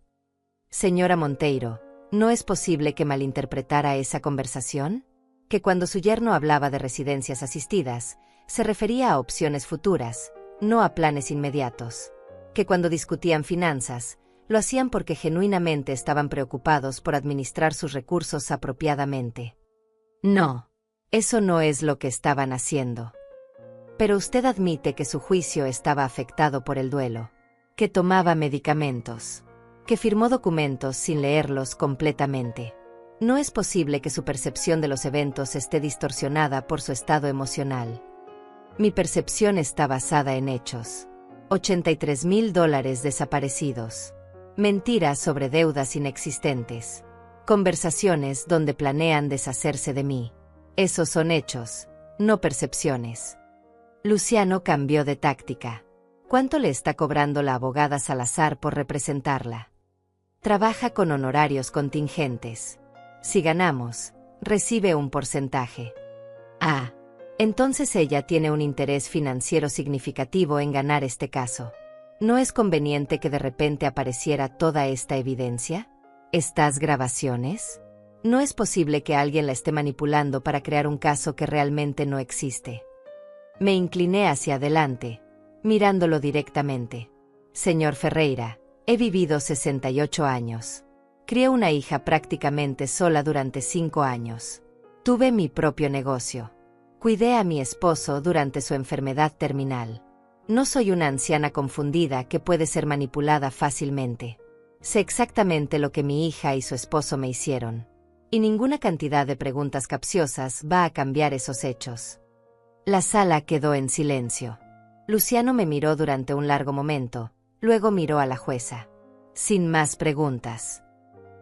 Señora Monteiro, ¿no es posible que malinterpretara esa conversación? Que cuando su yerno hablaba de residencias asistidas, se refería a opciones futuras, no a planes inmediatos. Que cuando discutían finanzas, lo hacían porque genuinamente estaban preocupados por administrar sus recursos apropiadamente. No. Eso no es lo que estaban haciendo. Pero usted admite que su juicio estaba afectado por el duelo, que tomaba medicamentos, que firmó documentos sin leerlos completamente. No es posible que su percepción de los eventos esté distorsionada por su estado emocional. Mi percepción está basada en hechos. $83,000 desaparecidos. Mentiras sobre deudas inexistentes. Conversaciones donde planean deshacerse de mí. Esos son hechos, no percepciones. Luciano cambió de táctica. ¿Cuánto le está cobrando la abogada Salazar por representarla? Trabaja con honorarios contingentes. Si ganamos, recibe un porcentaje. Ah, entonces ella tiene un interés financiero significativo en ganar este caso. ¿No es conveniente que de repente apareciera toda esta evidencia? ¿Estas grabaciones? No es posible que alguien la esté manipulando para crear un caso que realmente no existe. Me incliné hacia adelante, mirándolo directamente. Señor Ferreira, he vivido 68 años. Crié una hija prácticamente sola durante 5 años. Tuve mi propio negocio. Cuidé a mi esposo durante su enfermedad terminal. No soy una anciana confundida que puede ser manipulada fácilmente. Sé exactamente lo que mi hija y su esposo me hicieron. Y ninguna cantidad de preguntas capciosas va a cambiar esos hechos. La sala quedó en silencio. Luciano me miró durante un largo momento, luego miró a la jueza. Sin más preguntas.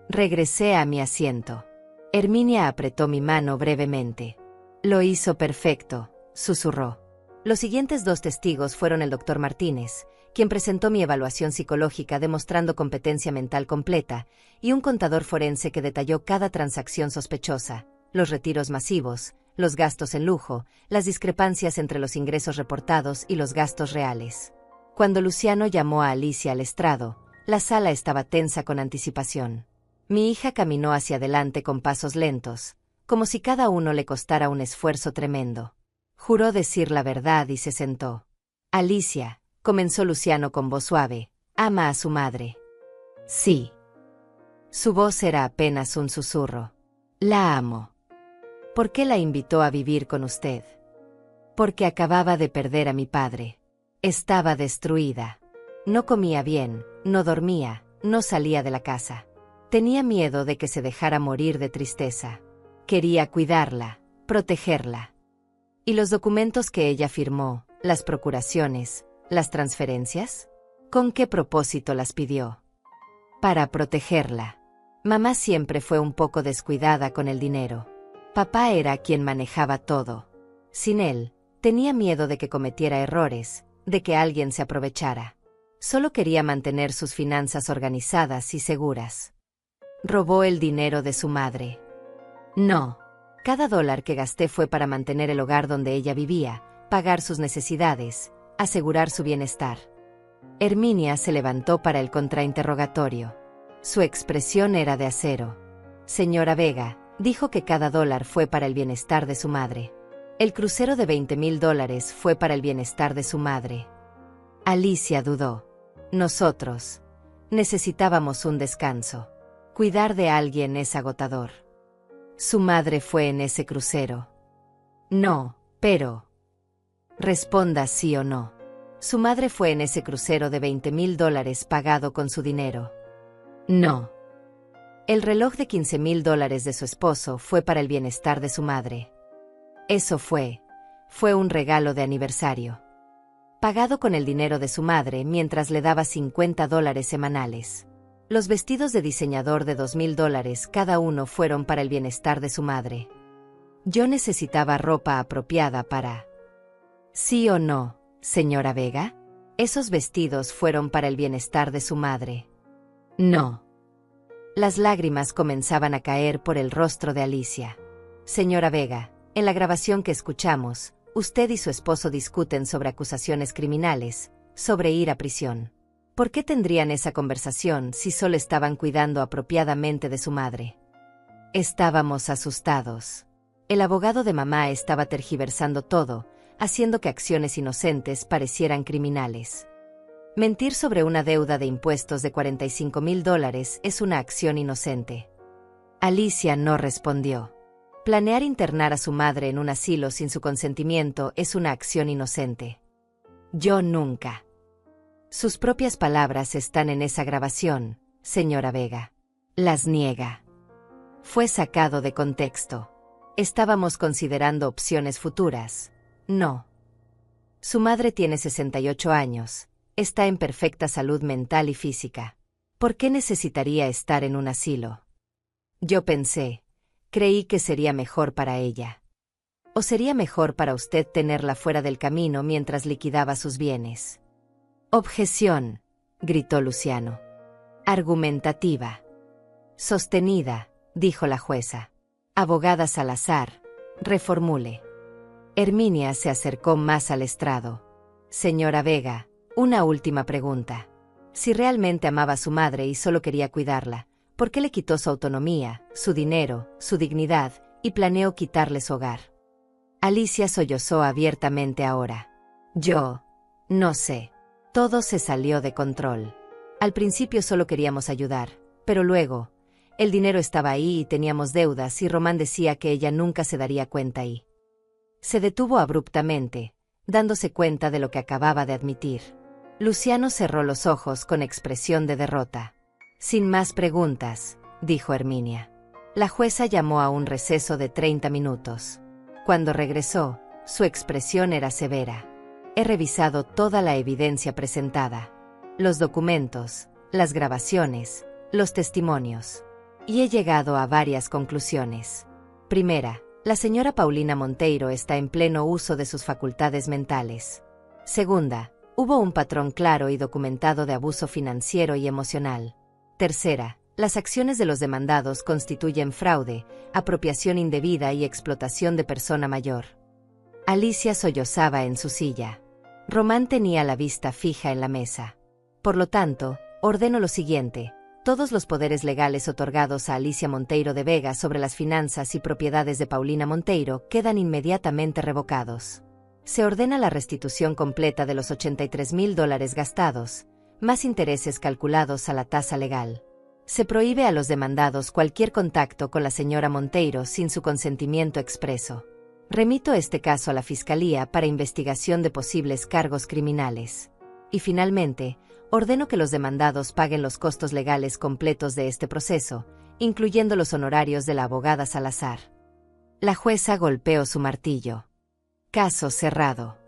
Regresé a mi asiento. Herminia apretó mi mano brevemente. Lo hizo perfecto, susurró. Los siguientes 2 testigos fueron el doctor Martínez, quien presentó mi evaluación psicológica demostrando competencia mental completa, y un contador forense que detalló cada transacción sospechosa, los retiros masivos, los gastos en lujo, las discrepancias entre los ingresos reportados y los gastos reales. Cuando Luciano llamó a Alicia al estrado, la sala estaba tensa con anticipación. Mi hija caminó hacia adelante con pasos lentos, como si cada uno le costara un esfuerzo tremendo. Juró decir la verdad y se sentó. Alicia, comenzó Luciano con voz suave, ama a su madre. Sí. Su voz era apenas un susurro. La amo. ¿Por qué la invitó a vivir con usted? Porque acababa de perder a mi padre. Estaba destruida. No comía bien, no dormía, no salía de la casa. Tenía miedo de que se dejara morir de tristeza. Quería cuidarla, protegerla. ¿Y los documentos que ella firmó, las procuraciones, las transferencias? ¿Con qué propósito las pidió? Para protegerla. Mamá siempre fue un poco descuidada con el dinero. Papá era quien manejaba todo. Sin él, Tenía miedo de que cometiera errores, de que alguien se aprovechara. Solo quería mantener sus finanzas organizadas y seguras. Robó el dinero de su madre. No. Cada dólar que gasté fue para mantener el hogar donde ella vivía, pagar sus necesidades, asegurar su bienestar. Herminia se levantó para el contrainterrogatorio. Su expresión era de acero. Señora Vega, dijo que cada dólar fue para el bienestar de su madre. El crucero de $20,000 fue para el bienestar de su madre. Alicia dudó. Nosotros necesitábamos un descanso. Cuidar de alguien es agotador. Su madre fue en ese crucero. No, pero... Responda sí o no. Su madre fue en ese crucero de $20,000 pagado con su dinero. No. El reloj de $15,000 de su esposo fue para el bienestar de su madre. Eso fue un regalo de aniversario. Pagado con el dinero de su madre mientras le daba $50 semanales. Los vestidos de diseñador de $2,000 cada uno fueron para el bienestar de su madre. Yo necesitaba ropa apropiada para... ¿Sí o no, señora Vega? Esos vestidos fueron para el bienestar de su madre. No. Las lágrimas comenzaban a caer por el rostro de Alicia. Señora Vega, en la grabación que escuchamos, usted y su esposo discuten sobre acusaciones criminales, sobre ir a prisión. ¿Por qué tendrían esa conversación si solo estaban cuidando apropiadamente de su madre? Estábamos asustados. El abogado de mamá estaba tergiversando todo, haciendo que acciones inocentes parecieran criminales. Mentir sobre una deuda de impuestos de $45,000 es una acción inocente. Alicia no respondió. Planear internar a su madre en un asilo sin su consentimiento es una acción inocente. Yo nunca. Sus propias palabras están en esa grabación, señora Vega. Las niega. Fue sacado de contexto. Estábamos considerando opciones futuras. No. Su madre tiene 68 años. Está en perfecta salud mental y física. ¿Por qué necesitaría estar en un asilo? Yo creí que sería mejor para ella. ¿O sería mejor para usted tenerla fuera del camino mientras liquidaba sus bienes? Objeción, gritó Luciano. Argumentativa. Sostenida, dijo la jueza. Abogada Salazar, reformule. Herminia se acercó más al estrado. Señora Vega, una última pregunta. Si realmente amaba a su madre y solo quería cuidarla, ¿por qué le quitó su autonomía, su dinero, su dignidad, y planeó quitarle su hogar? Alicia sollozó abiertamente ahora. Yo no sé. Todo se salió de control. Al principio solo queríamos ayudar, pero luego, el dinero estaba ahí y teníamos deudas y Román decía que ella nunca se daría cuenta y... Se detuvo abruptamente, dándose cuenta de lo que acababa de admitir. Luciano cerró los ojos con expresión de derrota. Sin más preguntas, dijo Herminia. La jueza llamó a un receso de 30 minutos. Cuando regresó, su expresión era severa. He revisado toda la evidencia presentada, los documentos, las grabaciones, los testimonios, y he llegado a varias conclusiones. Primera, la señora Paulina Monteiro está en pleno uso de sus facultades mentales. Segunda, hubo un patrón claro y documentado de abuso financiero y emocional. Tercera, las acciones de los demandados constituyen fraude, apropiación indebida y explotación de persona mayor. Alicia sollozaba en su silla. Román tenía la vista fija en la mesa. Por lo tanto, ordeno lo siguiente. Todos los poderes legales otorgados a Alicia Monteiro de Vega sobre las finanzas y propiedades de Paulina Monteiro quedan inmediatamente revocados. Se ordena la restitución completa de los $83,000 gastados, más intereses calculados a la tasa legal. Se prohíbe a los demandados cualquier contacto con la señora Monteiro sin su consentimiento expreso. Remito este caso a la Fiscalía para investigación de posibles cargos criminales. Y finalmente, ordeno que los demandados paguen los costos legales completos de este proceso, incluyendo los honorarios de la abogada Salazar. La jueza golpeó su martillo. Caso cerrado.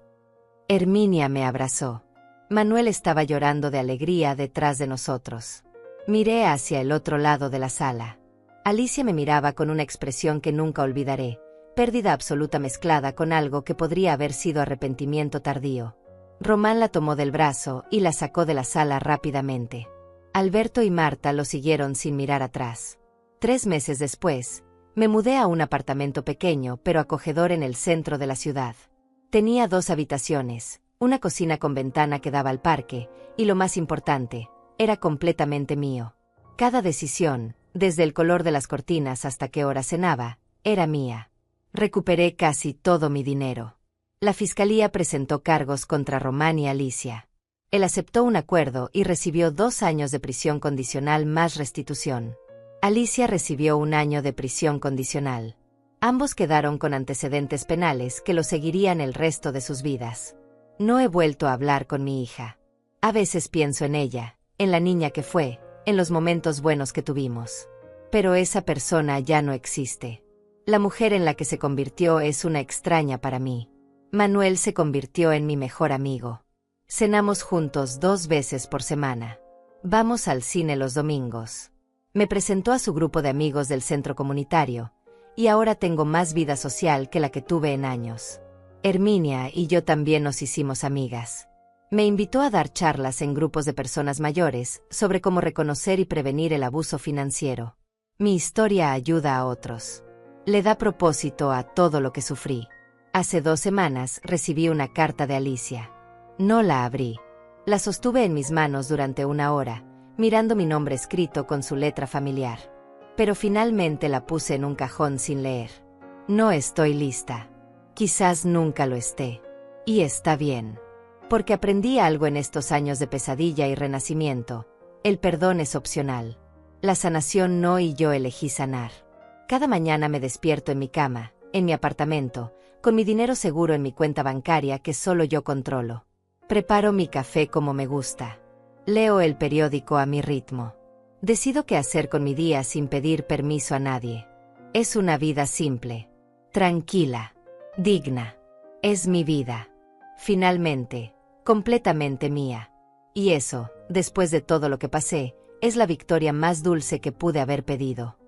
Herminia me abrazó. Manuel estaba llorando de alegría detrás de nosotros. Miré hacia el otro lado de la sala. Alicia me miraba con una expresión que nunca olvidaré, pérdida absoluta mezclada con algo que podría haber sido arrepentimiento tardío. Román la tomó del brazo y la sacó de la sala rápidamente. Alberto y Marta lo siguieron sin mirar atrás. 3 meses después, me mudé a un apartamento pequeño pero acogedor en el centro de la ciudad. Tenía 2 habitaciones, una cocina con ventana que daba al parque, y lo más importante, era completamente mío. Cada decisión, desde el color de las cortinas hasta qué hora cenaba, era mía. Recuperé casi todo mi dinero. La fiscalía presentó cargos contra Román y Alicia. Él aceptó un acuerdo y recibió 2 años de prisión condicional más restitución. Alicia recibió 1 año de prisión condicional. Ambos quedaron con antecedentes penales que lo seguirían el resto de sus vidas. No he vuelto a hablar con mi hija. A veces pienso en ella, en la niña que fue, en los momentos buenos que tuvimos. Pero esa persona ya no existe. La mujer en la que se convirtió es una extraña para mí. Manuel se convirtió en mi mejor amigo. Cenamos juntos 2 veces por semana. Vamos al cine los domingos. Me presentó a su grupo de amigos del centro comunitario, y ahora tengo más vida social que la que tuve en años. Herminia y yo también nos hicimos amigas. Me invitó a dar charlas en grupos de personas mayores sobre cómo reconocer y prevenir el abuso financiero. Mi historia ayuda a otros. Le da propósito a todo lo que sufrí. Hace 2 semanas recibí una carta de Alicia. No la abrí. La sostuve en mis manos durante 1 hora, mirando mi nombre escrito con su letra familiar. Pero finalmente la puse en un cajón sin leer. No estoy lista. Quizás nunca lo esté. Y está bien. Porque aprendí algo en estos años de pesadilla y renacimiento. El perdón es opcional. La sanación no, y yo elegí sanar. Cada mañana me despierto en mi cama, en mi apartamento, con mi dinero seguro en mi cuenta bancaria que solo yo controlo. Preparo mi café como me gusta. Leo el periódico a mi ritmo. Decido qué hacer con mi día sin pedir permiso a nadie. Es una vida simple, tranquila, digna. Es mi vida. Finalmente, completamente mía. Y eso, después de todo lo que pasé, es la victoria más dulce que pude haber pedido.